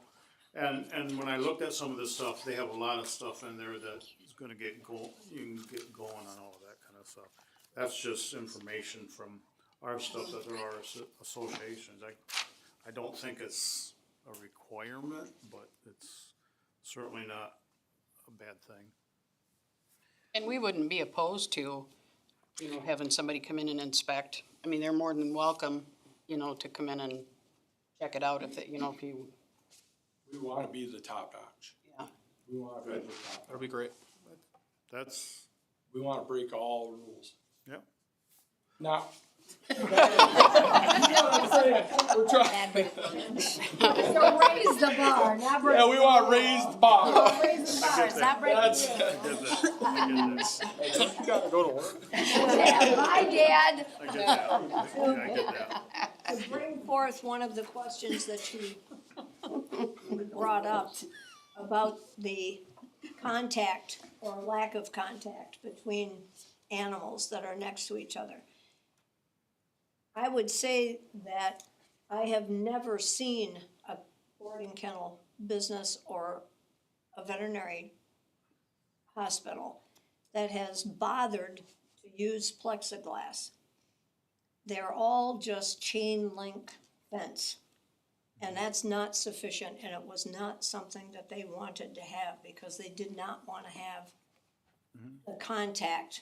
And when I looked at some of this stuff, they have a lot of stuff in there that is gonna you can get going on all of that kind of stuff. That's just information from our stuff that there are associations. I don't think it's a requirement, but it's certainly not a bad thing. And we wouldn't be opposed to, having somebody come in and inspect. I mean, they're more than welcome, to come in and check it out if you, We wanna be the top notch. yeah. We wanna be the top. that'd be great. That's, We wanna break all rules. yep. Now. You know what I'm saying? We're trying. So raise the bar, not break. Yeah, we wanna raise the bar. Raise the bar, it's not breaking That's. the I get that, I get that, Hey, don't you gotta go to work? Yeah, bye, Dad. I get that, I get that. To bring forth one of the questions that you brought up about the contact or lack of contact between animals that are next to each other. I would say that I have never seen a boarding kennel business or a veterinary hospital that has bothered to use plexiglass. They're all just chain link fence. And that's not sufficient, and it was not something that they wanted to have because they did not wanna have the contact.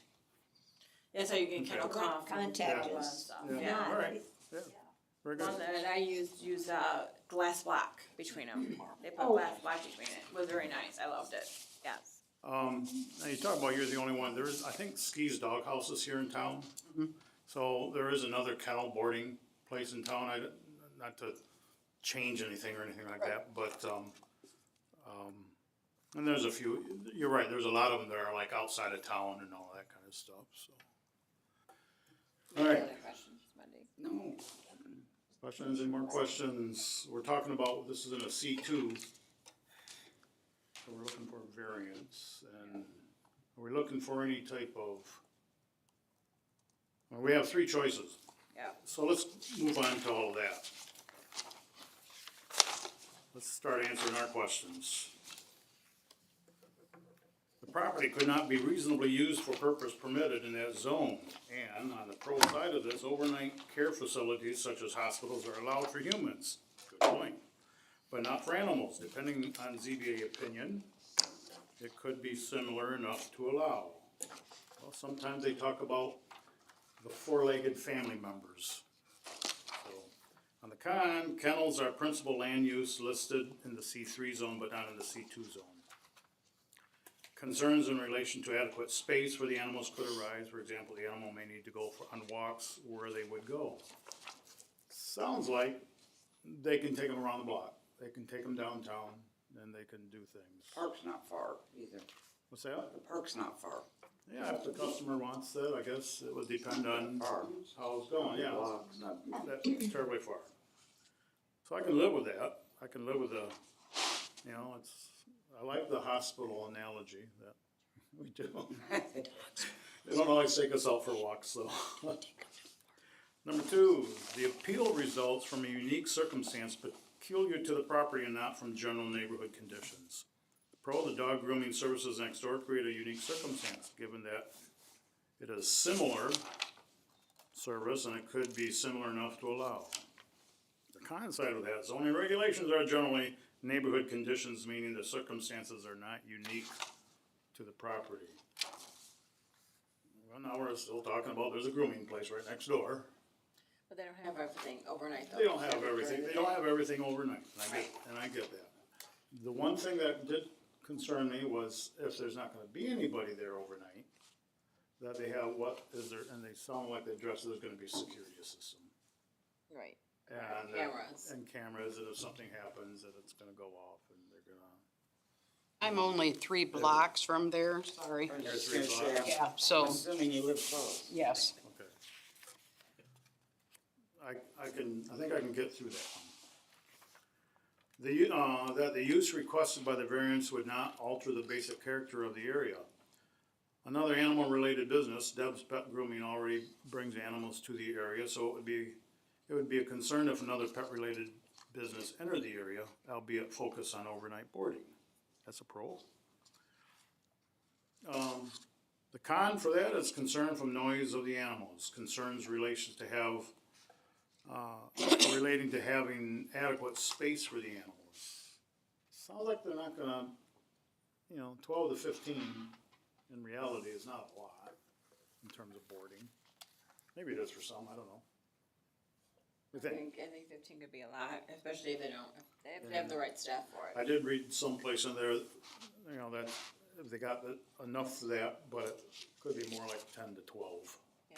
Yeah, so you can kennel cough. and Contact all that is stuff. Yeah, not. all right, yeah, very good. One that I used glass block between them. They put Oh. glass block between it. It was very nice. I loved it. Yes. Now you talk about you're the only one, there's, I think Ski's Dog House is here in town. So there is another kennel boarding place in town, not to change anything or anything like that, but, and there's a few, you're right, there's a lot of them that are like outside of town and all that kind of stuff, so. All right, No. Questions, any more questions? We're talking about, this is in a C2. So we're looking for variance, and are we looking for any type of, well, we have three choices. Yeah. So let's move on to all of that. Let's start answering our questions. The property could not be reasonably used for purpose permitted in that zone. And on the pro side of this, overnight care facilities such as hospitals are allowed for humans. Good point. But not for animals. Depending on ZBA opinion, it could be similar enough to allow. Well, sometimes they talk about the four-legged family members. So, on the con, kennels are principal land use listed in the C3 zone but not in the C2 zone. Concerns in relation to adequate space for the animals could arise. For example, the animal may need to go on walks where they would go. Sounds like they can take them around the block. They can take them downtown, and they can do things. Park's not far either. What's that? The park's not far. Yeah, if the customer wants that, I guess it would depend on how it's going, yeah, it's not that terribly far. So I can live with that, I can live with the, you know, I like the hospital analogy that we do. They don't always take us out for walks, so. Number two, the appeal results from a unique circumstance peculiar to the property and not from general neighborhood conditions. The dog grooming services next door create a unique circumstance, given that it is similar service and it could be similar enough to allow. The con side of that, zoning regulations are generally neighborhood conditions, meaning the circumstances are not unique to the property. Well, now we're still talking about, there's a grooming place right next door. But they don't have everything overnight though. They don't have everything, they don't have everything overnight, and I get that. The one thing that did concern me was if there's not gonna be anybody there overnight, that they have what is there, and they sound like they dress, there's gonna be a security system. Right. And Cameras. And cameras, that if something happens, that it's gonna go off and they're gonna. I'm only 3 blocks from there, sorry. You're 3 blocks? Yeah, so, Assuming you live close. yes. Okay. I think I can get through that one. That the use requested by the variance would not alter the basic character of the area. Another animal-related business, Deb's Pet Grooming, already brings animals to the area, so it would be a concern if another pet-related business entered the area, albeit focus on overnight boarding. That's a pro. The con for that is concern from noise of the animals, concerns relations to have, relating to having adequate space for the animals. Sounds like they're not gonna, 12 to 15 in reality is not a lot in terms of boarding. Maybe it is for some, I don't know. What do you think? I think 15 could be a lot, especially if they have to have the right staff for it. I did read someplace in there, that if they got enough for that, but it could be more like 10 to 12. Yeah.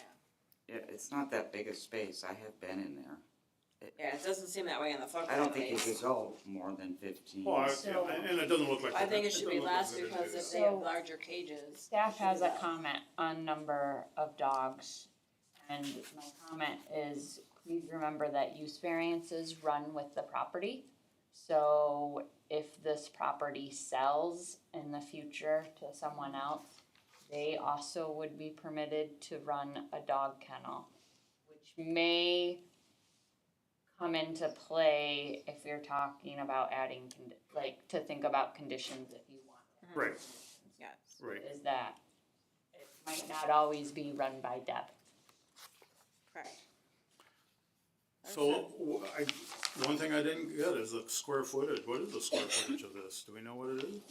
Yeah, it's not that big a space. I have been in there. Yeah, it doesn't seem that way on the photo. I don't think you could go more than 15. Well, and it doesn't look like. I think it should be doesn't look less like they're gonna because do if that. they have larger cages. Staff has a comment on number of dogs, and my comment is, please remember that use variances run with the property. So if this property sells in the future to someone else, they also would be permitted to run a dog kennel, which may come into play if you're talking about adding, to think about conditions if you want. Right, Yes. right. Is that it might not always be run by Deb. Correct. So, one thing I didn't get is the square footage. What is the square footage of this? Do we know what it is?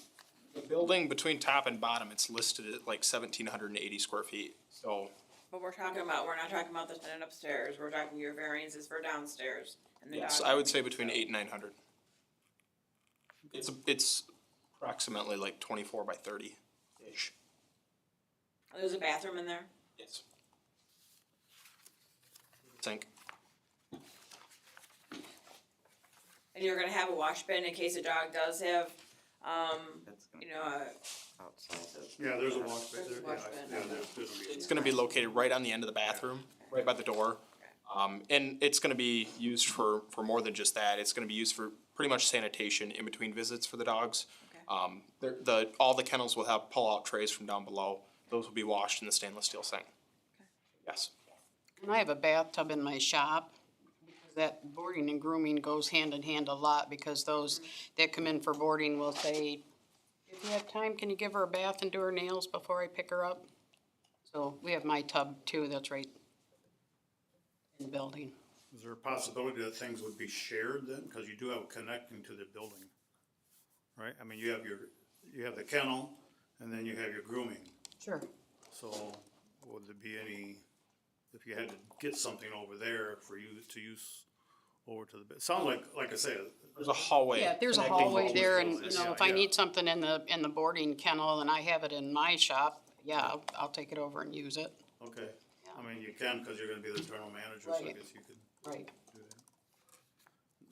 The building between top and bottom, it's listed at like 1,780 square feet, so. But we're not talking about the tenant upstairs, we're talking your variances for downstairs and the Yes, dog. I would say between 800 and 900. It's approximately like 24 by 30-ish. There's a bathroom in there? Yes. Sink. And you're gonna have a wash bin in case a dog does have, That's gonna outside the. Yeah, there's a wash bay There's there. a wash Yeah, bin. there's gonna be. It's gonna be located right on the end of the bathroom, right by the door. And it's gonna be used for more than just that. It's gonna be used for pretty much sanitation in between visits for the dogs. All the kennels will have pull-out trays from down below. Those will be washed in the stainless steel sink. Yes. And I have a bathtub in my shop. That boarding and grooming goes hand in hand a lot because those that come in for boarding will say, if you have time, can you give her a bath and do her nails before I pick her up? So we have my tub too, that's right in the building. Is there a possibility that things would be shared then? Because you do have connecting to the building, right? I mean, you have the kennel, and then you have your grooming. Sure. So would there be any, if you had to get something over there for you to use over to the, sounds like I said. There's a hallway. Yeah, there's a connecting hallway both there, buildings. and, if I need something in the boarding kennel and I have it in my shop, yeah, I'll take it over and use it. Okay, I mean, you can, because you're gonna be the general manager, so I Right. guess you could Right.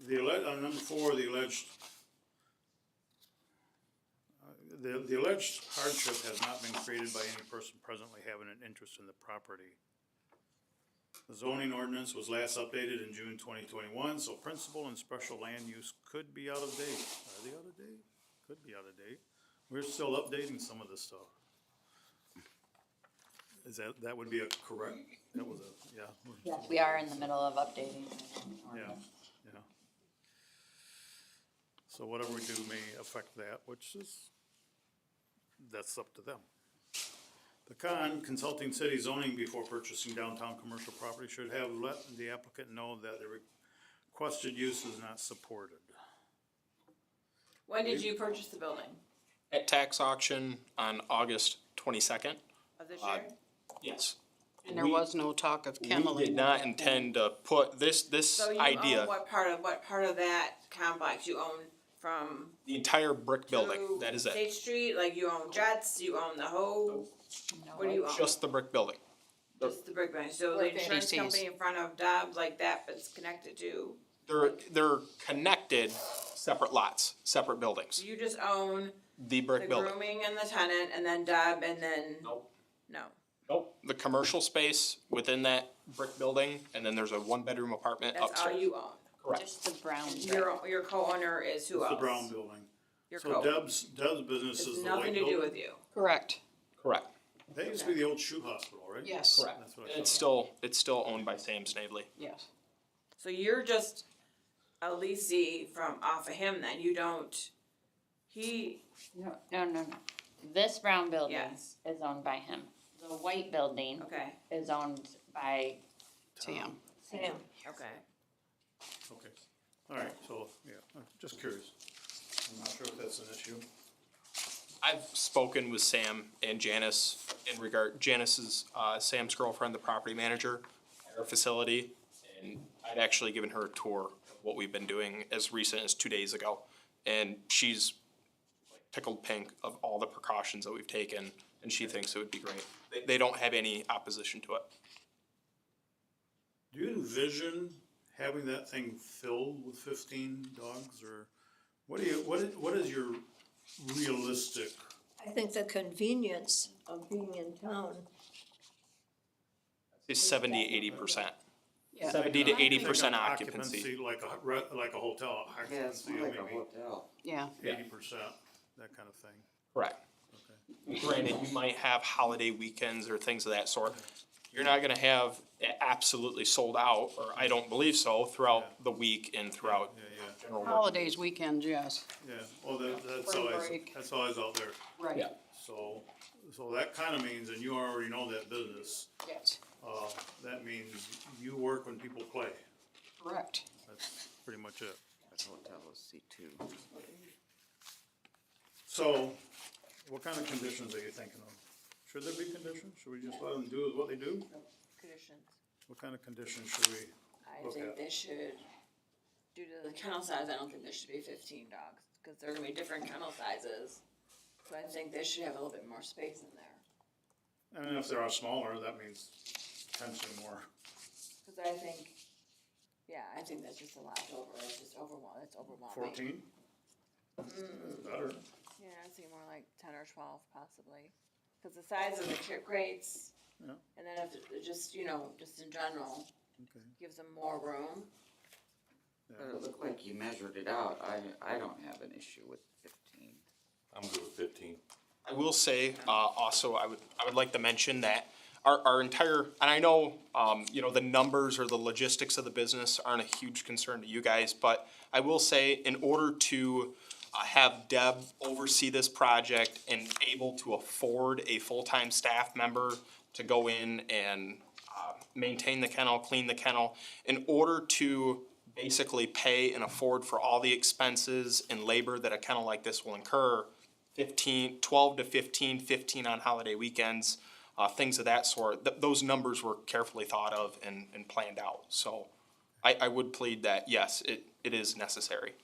do that. On number 4, the alleged hardship has not been created by any person presently having an interest in the property. The zoning ordinance was last updated in June 2021, so principal and special land use could be out of date. Are they out of date? Could be out of date. We're still updating some of this stuff. Is that would be a correct, that was a, yeah. Yes, we are in the middle of updating. Yeah. So whatever we do may affect that, that's up to them. The consulting city zoning before purchasing downtown commercial property should have let the applicant know that the requested use is not supported. When did you purchase the building? At tax auction on August 22nd. Of this year? Yes. And there was no talk of kenneling. We did not intend to put this So you idea, own what part of that complex you own from the entire brick building, to that is it. State Street, like you own Jets, you own the whole, what do you own? Just the brick building. Just the brick bank, so Or the insurance BCs. company in front of Dobbs, like that, but it's connected to, They're connected, separate lots, separate buildings. so you just own The the brick building. grooming and the tenant, and then Dobb, and then, Nope. no. Nope. The commercial space within that brick building, and then there's a 1-bedroom apartment That's all upstairs. you own. Correct. Just the brown brick. Your co-owner is who It's else? the Brown building. Your So Deb's business It's is the white nothing to building? do with you. Correct. Correct. That used to be the old shoe hospital, right? Yes. Correct. That's what I It's thought. still owned by Sam Snavely. Yes. So you're just a leasee from off of him then, you don't, No. This brown building Yes. is owned by him. The white building okay, is owned by Sam. okay. Okay, all right, so, yeah, I'm just curious. I'm not sure if that's an issue. I've spoken with Sam and Janice Janice is Sam's girlfriend, the property manager at our facility. And I'd actually given her a tour of what we've been doing as recent as 2 days ago. And she's like tickled pink of all the precautions that we've taken, and she thinks it would be great. They don't have any opposition to it. Do you envision having that thing filled with 15 dogs, or what is your realistic? I think the convenience of being in town. It's 70-80%. Yeah. 70 to 80% Think of occupancy. Like a hotel Yeah, it's occupancy, more like a maybe hotel. Yeah. 80%, that kind of thing. Correct. Granted, you might have holiday weekends or things of that sort. You're not gonna have it absolutely sold out, or I don't believe so, throughout the week and throughout Yeah, general work. Holidays, weekends, yes. yeah, well, that's Spring always, break. that's always out there. Right. Yeah. So that kinda means, and you already know that business, Yes. that means you work when people play. Correct. That's pretty much it. That hotel is C2. So, what kind of conditions are you thinking of? Should there be conditions? Should we just let them do what they do? Conditions. What kind of conditions should we? I Okay. think they should, due to the kennel size, I don't think there should be 15 dogs, cause there are gonna be different kennel sizes. So I think they should have a little bit more space in there, And if they are smaller, that means potentially more. cause I think, yeah, I think that's just a lot over, it's just overwhelming, it's overwhelming. 14? That's better. Yeah, I'd say more like 10 or 12 possibly, cause the size of the chip crates, Yeah. and then if it just, just in general, gives them more room. But it looked like you measured it out. I don't have an issue with 15. I'm good with 15. I will say, also, I would like to mention that our entire, and I know, you know, the numbers or the logistics of the business aren't a huge concern to you guys, but I will say, in order to have Deb oversee this project and able to afford a full-time staff member to go in and maintain the kennel, clean the kennel, in order to basically pay and afford for all the expenses and labor that a kennel like this will incur, 12 to 15 on holiday weekends, things of that sort. Those numbers were carefully thought of and planned out. So I would plead that, yes, it is necessary.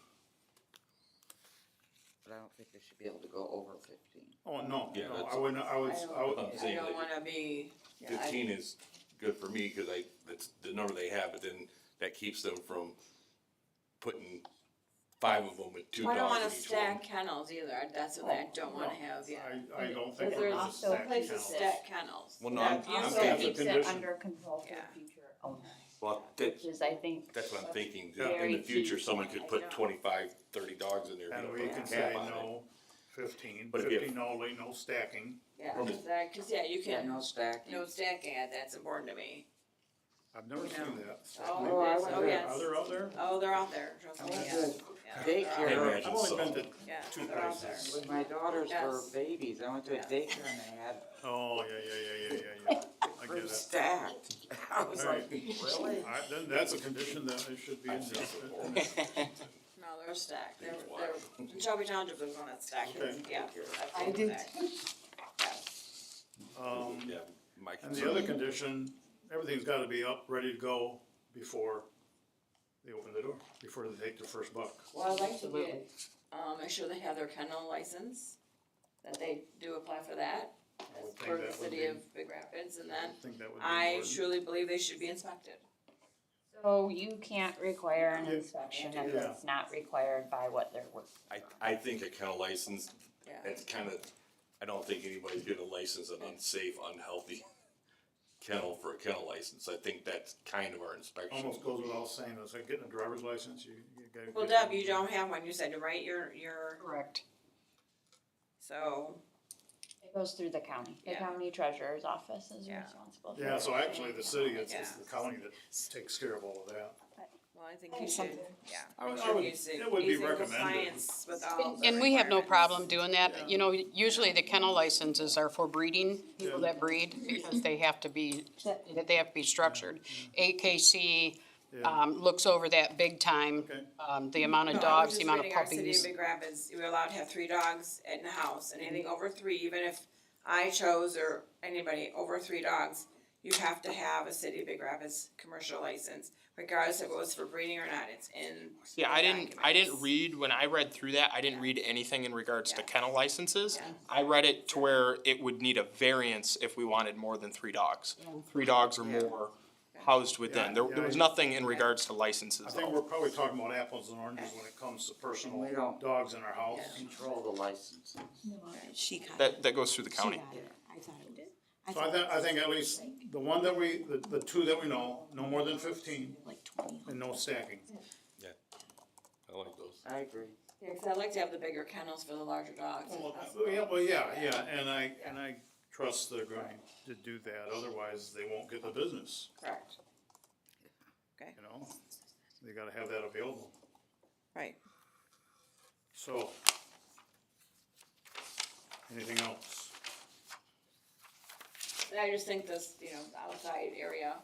But I don't think they should be able to go over 15. Oh, no, Yeah, no, that's- I wouldn't, I would, I'm I saying don't like wanna be, yeah, 15 is good for me, cause that's the number they have, but then that keeps them from putting 5 of them with 2 I don't dogs wanna in each stack one. kennels either, that's what I don't wanna have, yeah. I don't think If we're there's gonna a stack place to kennels. stack kennels. Well, no, that I'm you Also say- That's a keeps it condition. under control for Yeah. the future owner. Well, Which is, I think, that's what I'm thinking, Yeah. in Very the future, key. someone could put 25, 30 dogs in there. And you know, we put a can cap say on it. no, 15, But if you have- 15 only, no stacking. Yeah, Okay. that, cause yeah, you Yeah, can, no stacking. no stacking, that's important to me. I've never You know. seen that. Oh, I it is, went oh, there. yes. Are there out there? Oh, they're out there, trust me, I went yeah. to Yeah, daycare. they're out there. I've only been to Yeah, two they're out places. there. When my daughters were Yes. babies, I went to a Yeah. daycare and they had Oh, yeah. I get it. stacked. I was like, really? Then that's a condition that it should be in there. No, they're stacked, they're, in Shelby Township, there's one that's stacked, Okay. yeah. I did. Yeah, my And the concern. other condition, everything's gotta be up, ready to go before they open the door, before they take their first buck. Well, I'd like to get, make sure they have their kennel license, that they do apply for that, I would for think the that would city be, of Big Rapids, and then I think that would be I important. truly believe they should be inspected. So you can't require an Yeah. inspection if Yeah. it's not required by what they're worth. I think a kennel license, Yeah. it's kinda, I don't think anybody's gonna license an unsafe, unhealthy kennel for a kennel license. I think that's kind of our inspection. Almost goes without saying, it's like getting a driver's license, you gotta. Well, Deb, you don't have one, you said, right, you're, Correct. so, It goes through the county. The Yeah. county treasurer's office is Yeah. responsible for Yeah, it. so actually the city, it's Yeah. the county that takes care of all of that. well, I think you should, yeah. I would- make I sure would- he's in- it would be he's in recommended. compliance with all the And we have no requirements. problem doing that. You know, usually the kennel licenses are for breeding, people that breed, because they have to be structured. AKC, looks over that big time, Okay. the amount of No, I was dogs, just the amount of reading our city of puppies. Big Rapids, we're allowed to have 3 dogs in the house, and anything over 3, even if I chose or anybody over 3 dogs, you have to have a city of Big Rapids commercial license, regardless if it was for breeding or not, it's in. Yeah, the I didn't documents. read, when I read through that, I didn't read anything in regards to Yeah. kennel licenses. Yeah. I read it to where it would need a variance if we wanted more than 3 dogs. 3 dogs or more housed within. There was nothing in regards to licenses I think though. we're probably talking about apples and oranges when it comes to personal We don't- dogs in our house. Control the licenses. That goes through the county. So I think at least the one that the 2 that we know, no more than 15, and no stacking. I like those. I agree. Yeah, cause I'd like to have the bigger kennels for the larger dogs. Yeah, and I trust they're going to do that, otherwise they won't get the business, Correct, you know? They gotta have that available, right. so. Anything else? And I just think this, the outside area,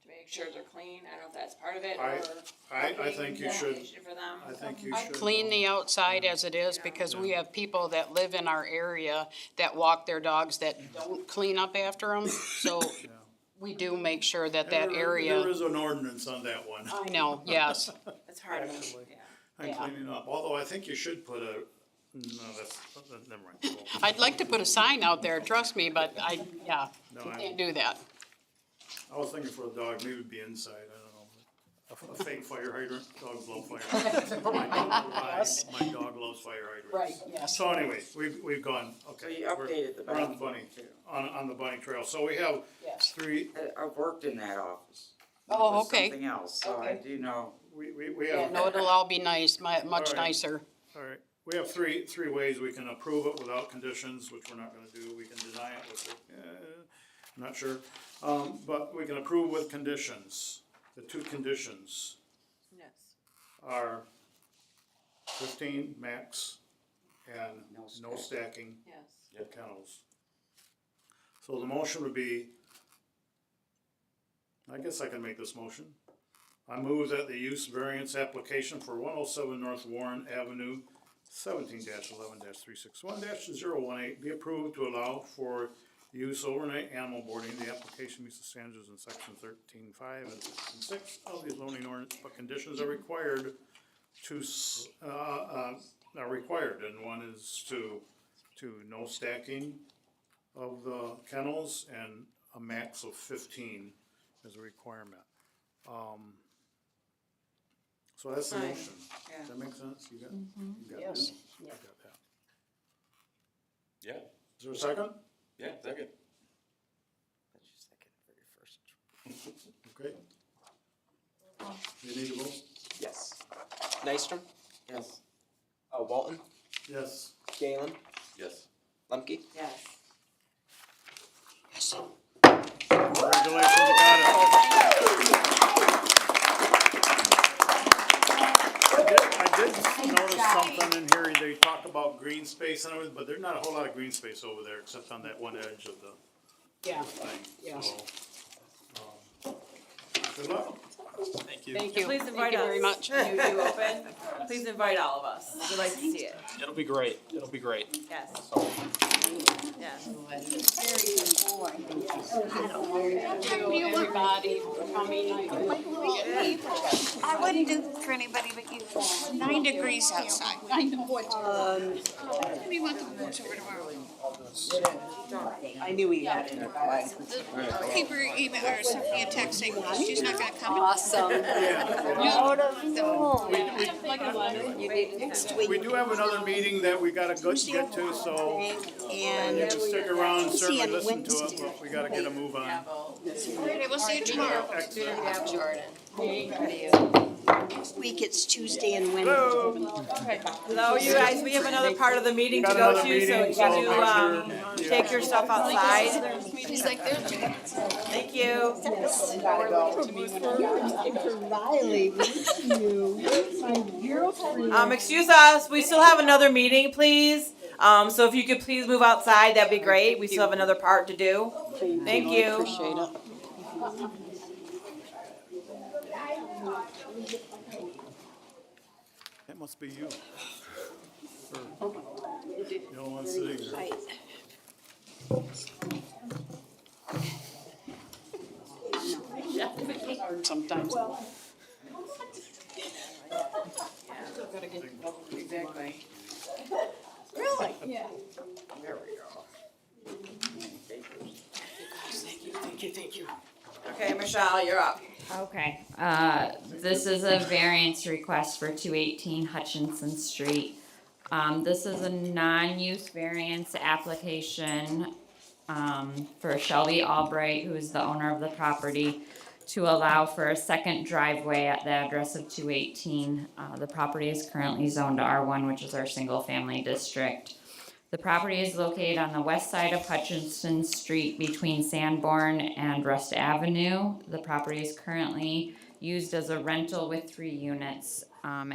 to make sure they're clean, I don't know if that's part of it, I- or. I think you should, Sanitation for them. I think you I should. clean the outside as it is, because we have people that live in our area that walk their dogs that don't clean up after them, so we do make sure that that There area, is an ordinance on that one, I know, yes. It's hard, on cleaning up, although I think you should put a, no, that's, never mind. I'd like to put a sign out there, trust me, but No, we I- can't do that. I was thinking for a dog, maybe it'd be inside, I don't know. A fake fire hydrant, dogs love fire hydrants. My dog loves fire hydrants. Right, yes. So anyway, we've gone, So okay. you we're- updated the We're on the bunny bunny, too. on the bunny trail, so we have Yes. 3, I've worked in that office. Oh, was okay. something else, so I Okay. do know. We Yeah, have. no, it'll all be nice, much Alright. nicer. All right, we have three ways we can approve it without conditions, which we're not gonna do. We can deny it with, I'm not sure. But we can approve with conditions. The two conditions Yes. are 15 max and no stacking Yes. of kennels. So the motion would be, I guess I can make this motion. I move that the use variance application for 107 North Warren Avenue, 17-11-361-018 be approved to allow for the use overnight animal boarding. The application meets the standards in section 13.5 and section 6 of the zoning ordinance, but conditions are required and one is to no stacking of the kennels and a max of 15 as a requirement. So that's the Fine. motion. Yeah. Does that make sense? You got Yes. that? You got that. Yeah, Is there a second? yeah, second. Okay. You need to vote? Yes. Nystrom? Yes. Walton? Yes. Galen? Yes. Lemke? Yes. Congratulations, you got it. I did notice something in here, they talk about green space and everything, but there's not a whole lot of green space over there, except on that one edge of the Yeah, thing. Yeah. So, good luck. thank you. Please Thank invite you us. very much. When you do open, please invite all of us. We'd like to see it. It'll be great, it'll be great. Yes. Yes. Everybody for coming. I wouldn't do it for anybody but you. 9 degrees outside. I know it. We want the boys over tomorrow. I knew he had it. Keep her email or send me a text saying she's not gonna come. Awesome. We do have another meeting that we gotta get to, so And you can stick around, certainly listen to it, but we gotta get a move on. Okay, we'll see you tomorrow. Excellent. next week it's Tuesday and Wednesday. Hello, you guys, we have another part of the meeting to Got go another to, so meeting, could so you, make sure- take your stuff outside? He's like, they're Thank you. Riley, thank you. My girlfriend. Excuse us, we still have another meeting, please. So if you could please move outside, that'd be great. We still have another part to do. Thank you. Appreciate it. That must be you. Or, the only one sitting there. Sometimes. Exactly. Thank you. Okay, Michelle, you're up. Okay, this is a variance request for 218 Hutchinson Street. This is a non-use variance application, for Shelby Albright, who is the owner of the property, to allow for a second driveway at the address of 218. The property is currently zoned R1, which is our single-family district. The property is located on the west side of Hutchinson Street between Sanborn and Rust Avenue. The property is currently used as a rental with 3 units, and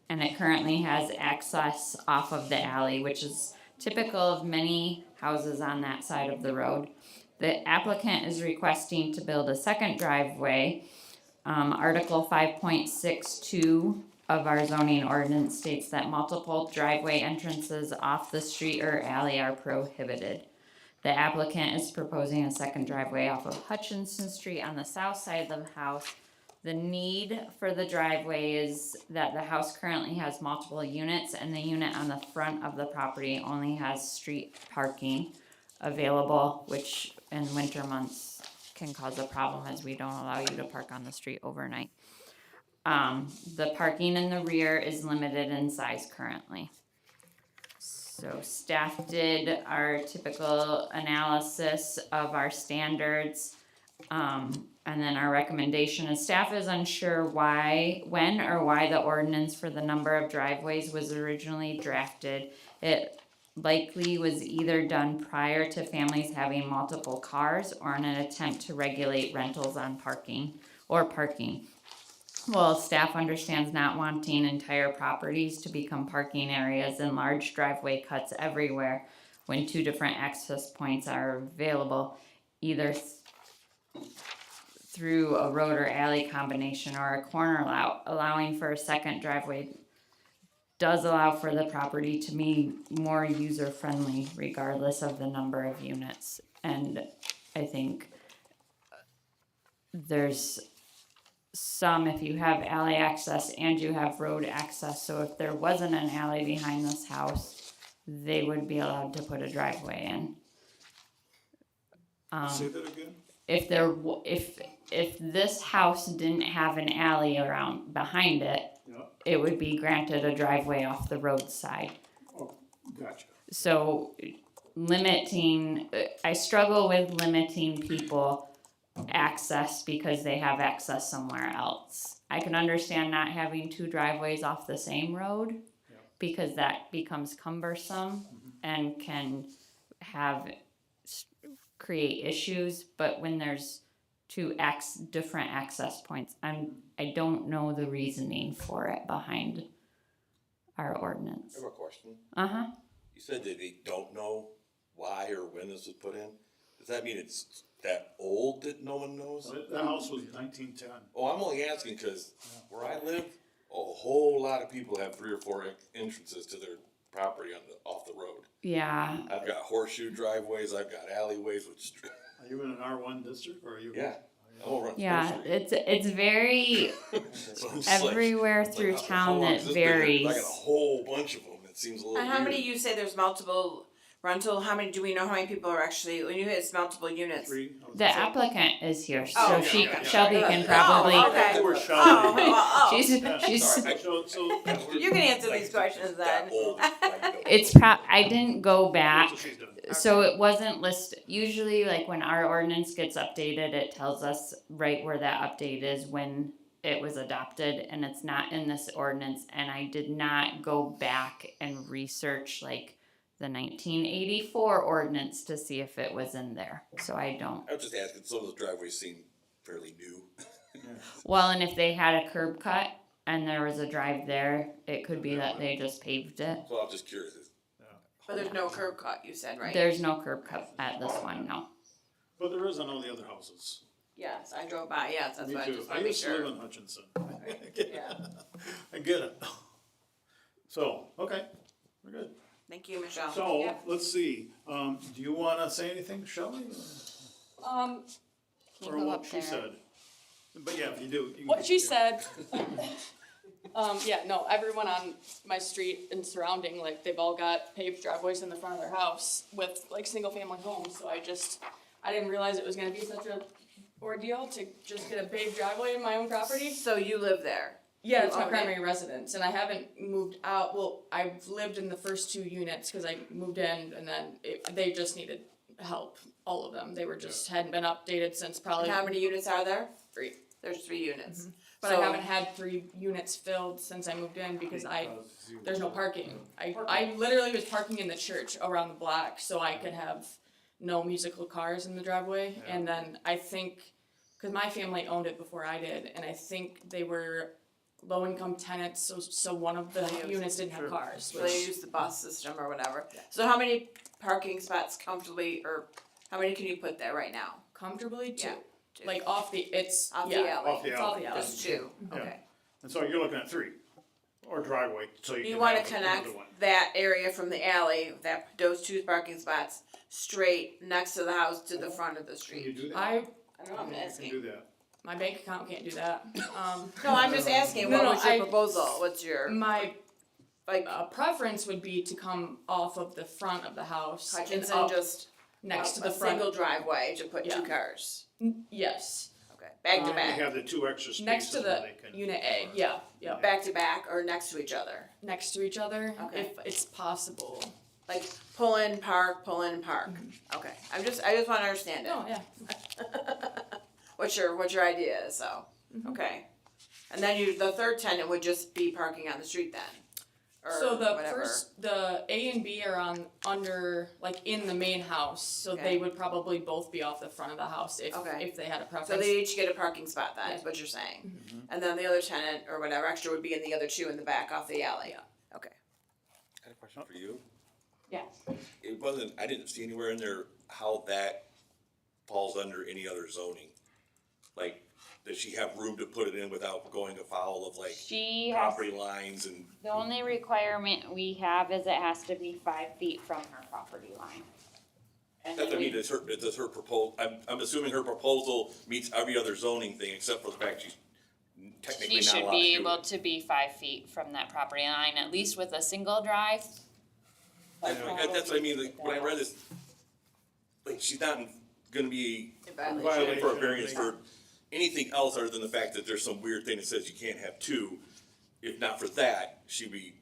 it currently has access off of the alley, which is typical of many houses on that side of the road. The applicant is requesting to build a second driveway. Article 5.62 of our zoning ordinance states that multiple driveway entrances off the street or alley are prohibited. The applicant is proposing a second driveway off of Hutchinson Street on the south side of the house. The need for the driveway is that the house currently has multiple units, and the unit on the front of the property only has street parking available, which in winter months can cause a problem as we don't allow you to park on the street overnight. The parking in the rear is limited in size currently. So staff did our typical analysis of our standards. And then our recommendation is staff is unsure when or why the ordinance for the number of driveways was originally drafted. It likely was either done prior to families having multiple cars or in an attempt to regulate rentals on parking. Well, staff understands not wanting entire properties to become parking areas and large driveway cuts everywhere when two different access points are available, either through a road or alley combination or a corner lot, allowing for a second driveway does allow for the property to be more user-friendly regardless of the number of units. And I think there's some, if you have alley access and you have road access, so if there wasn't an alley behind this house, they would be allowed to put a driveway in. Say that again? If this house didn't have an alley around behind it, Yeah, it would be granted a driveway off the roadside. oh, gotcha. So I struggle with limiting people access because they have access somewhere else. I can understand not having two driveways off the same road because that becomes cumbersome and can create issues, but when there's two different access points, I don't know the reasoning for it behind our ordinance. I have a question. Uh-huh. You said that they don't know why or when this was put in. Does that mean it's that old that no one knows? The house was 1910. Oh, I'm only asking because where I live, a whole lot of people have 3 or 4 entrances to their property off the road. Yeah. I've got horseshoe driveways, I've got alleyways with. Are you in an R1 district or are you? Yeah. Yeah, it's very So I'm just like, everywhere it's through like, how town long that has this been here? varies. I got a whole bunch of them. It seems a little And how many weird. you say there's multiple rental? How many do we know? How many people are actually when you hit it's multiple units? 3. The applicant is here, so Oh, Shelby can probably. Oh, okay. They were Oh, Shelby. oh, oh. She's. Sorry, So You can answer these questions then. that old. I don't- It's I didn't go back, so she's done. so it wasn't listed. Usually, like when our ordinance gets updated, it tells us right where that update is when it was adopted, and it's not in this ordinance. And I did not go back and research like the 1984 ordinance to see if it was in there. So I don't. I was just asking, some of those driveways seem fairly new. Well, and if they had a curb cut and there was a drive there, it could be that they just paved it. So I'm just curious. But there's no curb cut, you said, right? There's no curb cut at this one, no. But there is on all the other houses. Yes, I drove by. Yes, that's Me why I too. just I want to be used to live sure. in Hutchinson. I get it. Yeah. I get it. So, okay, we're good. Thank you, Michelle. So, let's see, do you wanna say anything, Shelley? Can you Or go what up she there? said? But yeah, if you do. you can What get- she yeah. said. Yeah, no, everyone on my street and surrounding, like, they've all got paved driveways in the front of their house with, like, single-family homes, so I didn't realize it was gonna be such a ordeal to just get a paved driveway in my own property. So you live there? Yeah, it's You my own it? primary residence, and I haven't moved out, well, I've lived in the first 2 units, cause I moved in, and then they just needed help, all of them, they were just, hadn't been updated since probably And how many units are there? 3. There's 3 units. But So- I haven't had 3 units filled since I moved in because there's no parking. I literally was parking in the church around the block so I could have no musical cars in the driveway. Yeah. And then I think, cause my family owned it before I did, and I think they were low income tenants, so one of the units didn't have Sure. cars. So they use the bus system or whatever. So how many parking spots comfortably, or how many can you put there right now? Comfortably 2. Yeah, 2. Like off the, it's, Off yeah. the alley? Off the It's off alley. the alley. Just 2, Yeah. okay. And so you're looking at 3, or driveway, so you You can wanna have connect another one. that area from the alley, those 2 parking spots, straight next to the house to the front of the Can you street. do that? I don't know, I'm You can asking. do that. my bank account can't do that. No, I'm just asking, what No, was your I- proposal? What's your, My like, preference would be to come off of the front of the house and Hutchinson up just next to a the front. single driveway to put 2 Yeah. cars? Yes, Okay, back to Um, They back, have the 2 extra spaces next to where the they can. unit A. Yeah, yeah, back to back or next to each other? next to each other Okay. if it's possible. Like pull in, park, pull in, park. Mm-hmm. Okay, I just wanna understand it. Oh yeah. what your idea is, so, okay. And then the third tenant would just be parking on the street then? Or So the whatever. the A and B are under, like, in the main house, so Okay. they would probably both be off the front of the house Okay. if they had a preference. So they each get a parking spot then, is what you're saying? And then the other tenant or whatever extra would be in the other two in the back off the alley? Yeah. Okay. I had a question for you. Yes. It wasn't, I didn't see anywhere in there how that falls under any other zoning. Like, does she have room to put it in without going afoul of like She has, property lines and? the only requirement we have is it has to be 5 feet from her property line. And That's what I then mean, does her proposal, I'm assuming her proposal meets every other zoning thing except for the fact she's technically she not should allowed be to do able it. to be 5 feet from that property line, at least with a single drive. That's what I mean, like, when I read this, like, she's not gonna be In violation. violating for a variance for anything else other than the fact that there's some weird thing that says you can't have two. If not for that, she'd be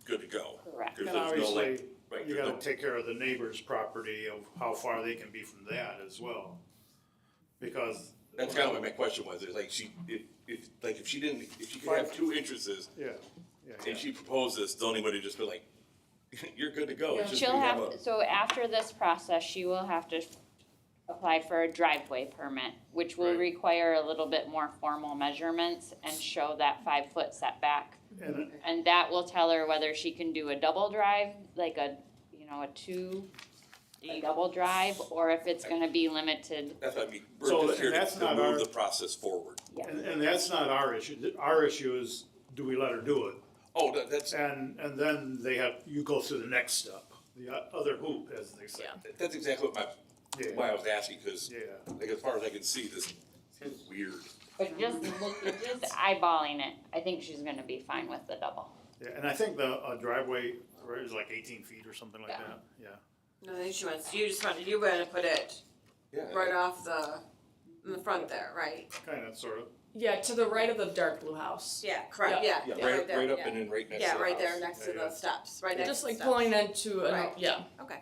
good to go. Correct. 'Cause And there's no, like, obviously, right, you there's gotta no- take care of the neighbor's property of how far they can be from that as well. Because. That's kind of what my question was, is like if she could have two entrances Yeah, and she proposed this, zoning would have just been like, you're good to go. It's just She'll we have, so after this process, she will have to apply for a driveway permit, which will Right. require a little bit more formal measurements and show that 5-foot setback. and And that will tell her whether she can do a double drive, like a double drive, or if it's gonna be limited. That's what I mean, So, we're just here and that's to not move our- the process forward. and that's not our issue. Our issue is, do we let her do it? Oh, that's, And then you go through the next step, the other hoop, as they say. that's exactly Yeah. why I was asking, cause Yeah. like as far as I can see, this is weird. But just eyeballing it, I think she's gonna be fine with the double. Yeah, and I think the driveway is like 18 feet or something like that, yeah. No, I think you were gonna put it Yeah. right off in the front there, right? Kind of, sort of. Yeah, to the right of the dark blue house. Yeah, correct, yeah. Yeah, right there, right up yeah. and then right next to Yeah, the right there house. next to Yeah, the steps, right next to Just the like steps. pulling into Right. yeah. Okay,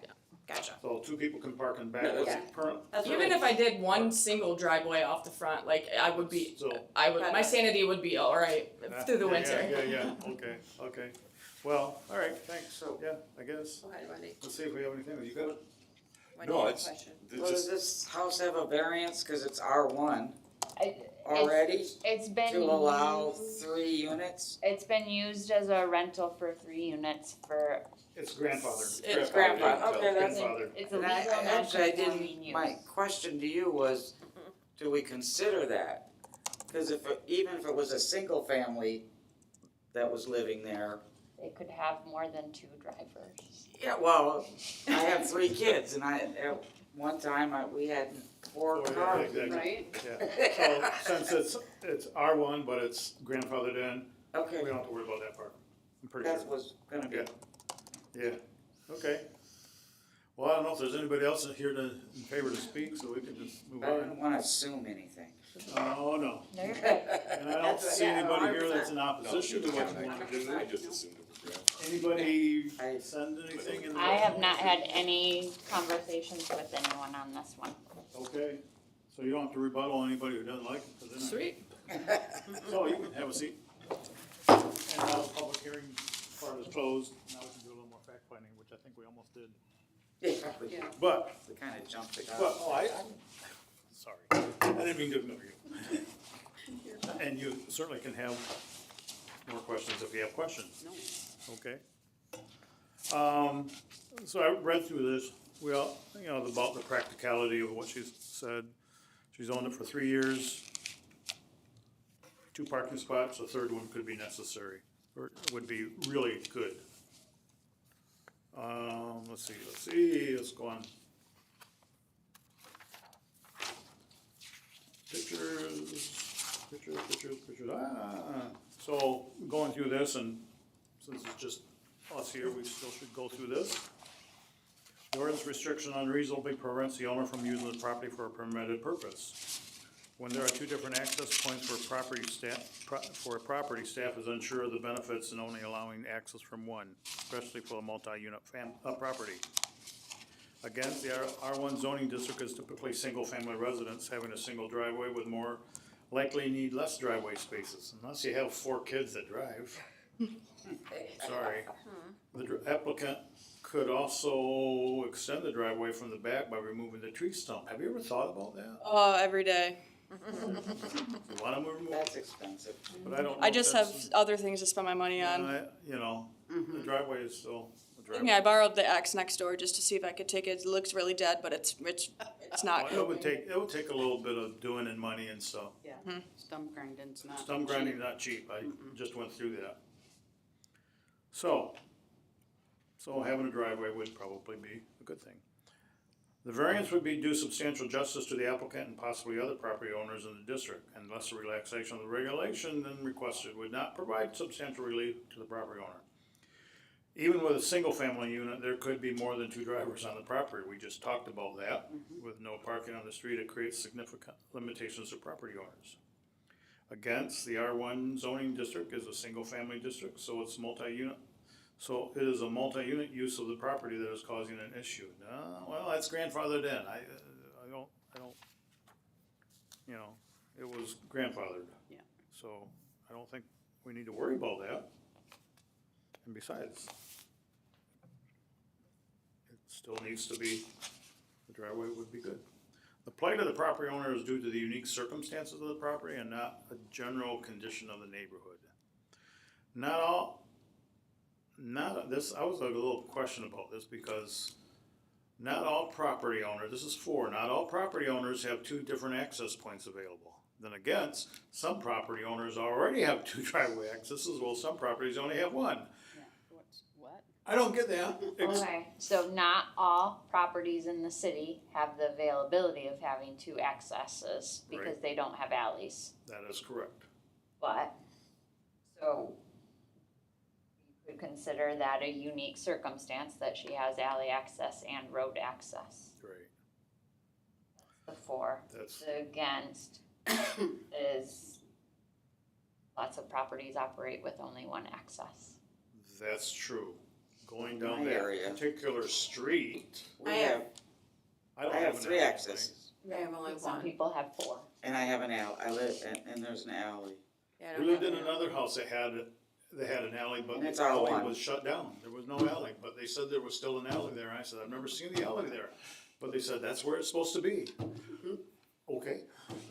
gotcha. So 2 people can park in back, Yeah, what's that's- it current? That's Even what if I did one single driveway off the front, like I would be, So- my sanity would be all right through the Yeah, winter. Yeah, okay. Well, all right, thanks, so, yeah, I guess. Go ahead, Wendy. Let's see if we have anything, you got it? Wendy, No, you have a it's, question? it's Well, does just, this house have a variance, cause it's R1 It's- already, It's been to allow used- 3 units? It's been used as a rental for 3 units for, It's grandfathered. It's grandfathered, okay, that's- Grandfathered. it's a And legal actually, I non-conforming didn't, use. my question to you was, do we consider that? Cause even if it was a single family that was living there, They could have more than 2 drivers. yeah, well, I have 3 kids, and at one time, we had 4 Oh, yeah, cars. exactly. Right? Yeah, so since it's R1, but it's grandfathered in, Okay, we don't have to worry about that part, I'm pretty that sure. was gonna be, Yeah. Yeah, okay. Well, I don't know if there's anybody else here in favor to speak, so we can just move I didn't on. wanna assume anything. Oh, no. No, you're good. And I don't see Yeah, anybody here 100%. that's in opposition to what you want to do. I just assumed it was grandfathered. Anybody I- send anything in? I have not had any conversations with anyone on this one. Okay, so you don't have to rebuttal anybody who doesn't like it, 'cause they're not. Sweet. So you can have a seat. And now the public hearing part is closed, now we can do a little more fact finding, which I think we almost did. Yeah, But, we kinda jumped the gun. I'm sorry, I didn't mean to ignore you. And you certainly can have more questions if you have questions. Okay. So I read through this, about the practicality of what she's said. She's owned it for 3 years. 2 parking spots, a third one could be necessary, or would be really good. Let's go on. Pictures, So, going through this, and since it's just us here, we still should go through this. The ordinance restriction unreasonably prevents the owner from using the property for a permitted purpose. When there are 2 different access points for a property, staff is unsure of the benefits in only allowing access from one, especially for a multi-unit property. Against, the R1 zoning district is typically single-family residents having a single driveway with more likely need less driveway spaces, unless you have 4 kids that drive. Sorry. The applicant could also extend the driveway from the back by removing the tree stump. Have you ever thought about that? Oh, every day. If you want to remove, That's expensive. but I don't know. I if just have that's- other things to spend my money on. You know, the driveway is still a driveway. Yeah, I borrowed the axe next door just to see if I could take it. It looks really dead, but it's not. Well, it would take a little bit of doing and money and stuff. Yeah, stump grinding's not. Stump grinding's not cheap, I just went through that. So having a driveway would probably be a good thing. The variance would be do substantial justice to the applicant and possibly other property owners in the district, and less a relaxation of the regulation than requested would not provide substantial relief to the property owner. Even with a single-family unit, there could be more than 2 drivers on the property. We just talked about that. With no parking on the street, it creates significant limitations to property owners. Against, the R1 zoning district is a single-family district, so it's multi-unit. So it is a multi-unit use of the property that is causing an issue. Well, that's grandfathered in. I don't, you know, it was grandfathered. Yeah. So I don't think we need to worry about that. And besides, it still needs to be, the driveway would be good. The plight of the property owner is due to the unique circumstances of the property and not a general condition of the neighborhood. I was a little question about this because not all property owners, this is 4, not all property owners have 2 different access points available. Then again, some property owners already have 2 driveway accesses, while some properties only have 1. Yeah, what? I don't get that. Okay, so not all properties in the city have the availability of having 2 accesses because Right. they don't have alleys. That is correct. But, so you could consider that a unique circumstance that she has alley access and road access. Right. The 4. That's, The against is lots of properties operate with only 1 access. that's true. Going down My that area. particular street, We I have, don't I have an 3 alley, accesses, I have only Some 1. people have 4. and I have an alley, and there's an alley. Yeah, I We don't lived have in one. another house that had an alley, but And it's the alley R1. was shut down. There was no alley, but they said there was still an alley there. I said, I've never seen the alley there. But they said, that's where it's supposed to be. Okay,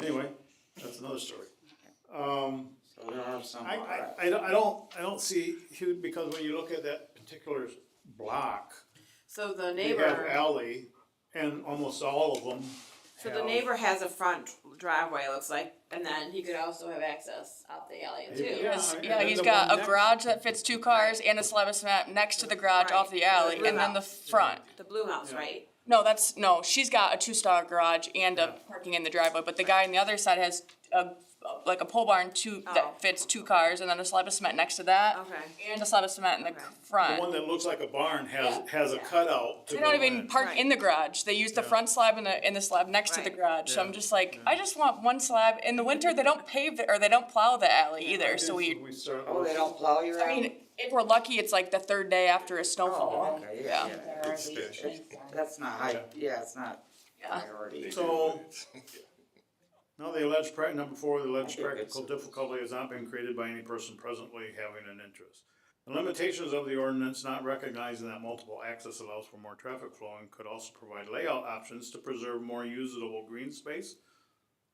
anyway, that's another story. So there are some. I don't see, because when you look at that particular block, So the they have neighbor, alley, and almost all of them so the have- neighbor has a front driveway, it looks like, and then he could also have access out the alley too. Yeah. Yeah, and he's the got one a next- garage that fits 2 cars and a slab of cement next to the garage off the alley, Right. and then the front. The blue house, Yeah. right? No, she's got a 2-star garage and a parking in the driveway, but the guy on the other side has like a pole barn Oh. that fits 2 cars, and then a slab of cement next to that, Okay. and a slab of cement in the Okay. The front. one that looks like a barn has a cutout to They go don't even in. park Right. in the garage. They use the Yeah. front slab and the slab next to the Right. garage. So I'm Yeah. just like, I just want 1 slab. In the winter, they don't pave or they don't plow the alley either. So We start. Oh, they don't plow your I alley? mean, if we're lucky, it's like the 3rd day after a snowfall. Oh, okay, Yeah. yeah. There are these things. That's not high, yeah, it's not Yeah. priority. So, now the alleged, number 4, the alleged I think practical it's- difficulty has not been created by any person presently having an interest. The limitations of the ordinance not recognizing that multiple access allows for more traffic flow and could also provide layout options to preserve more usable green space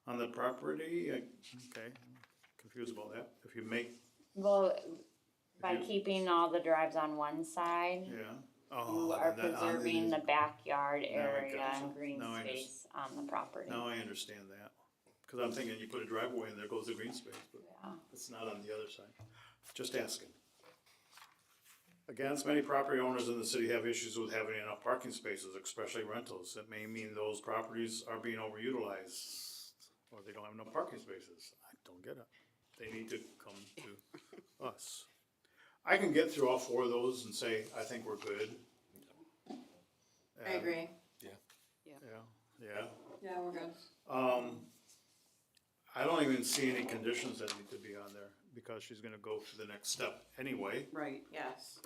on the property. Okay, confused about that. If you make, Well, by you- keeping all the drives on one side, yeah. you Oh, are then that- preserving the backyard Now I area gotcha. and green Now I space on the property. Now I understand that. Cause I'm thinking you put a driveway in there goes the green space, but Yeah. it's not on the other side. Just asking. Again, many property owners in the city have issues with having enough parking spaces, especially rentals. It may mean those properties are being overutilized, or they don't have enough parking spaces. I don't get it. They need to come to us. I can get through all 4 of those and say, I think we're good. I agree. Yeah. Yeah, we're good. I don't even see any conditions that need to be on there, because she's gonna go to the next step anyway. Right. Yes.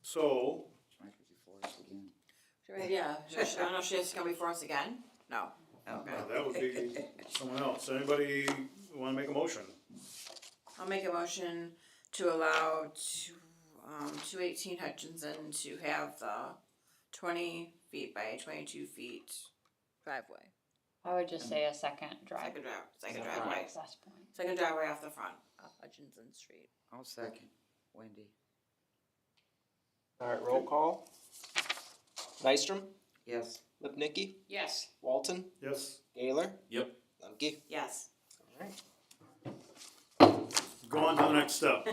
So, Yeah, I don't know if she has to come before us again? No. Okay. That would be someone else. Anybody wanna make a motion? I'll make a motion to allow 218 Hutchinson to have the 20 feet by 22 feet driveway. I would just say a second drive. Second driveway. Access point. Second driveway off the front of Hutchinson Street. I'll second, Wendy. Alright, roll call. Nystrom, Yes. Lipnicki, Yes. Walton, Yes? Gaylor, Yep. Lemke. Yes. Alright. Go on to the next step.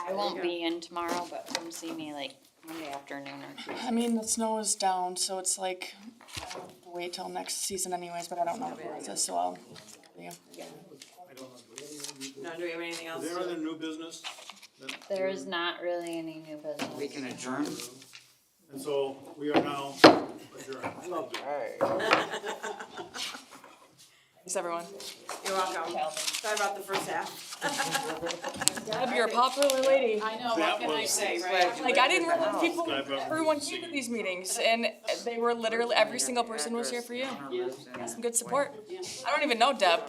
I won't be in tomorrow, but come see me like Monday afternoon or Tuesday. I mean, the snow is down, so it's like, I'll wait till next season anyways, but I don't know who it is, so I'll, yeah. No, do we have anything else? Is there other new business? There is not really any new business. We can adjourn? And so we are now adjourned. Thanks, everyone. You're welcome. Sorry about the first half. Deb, you're a popular lady. I know, That what can I was- say, right? Like, I didn't realize everyone came to these meetings, and they were literally, every single person was here for you. Some good support. I don't even know Deb.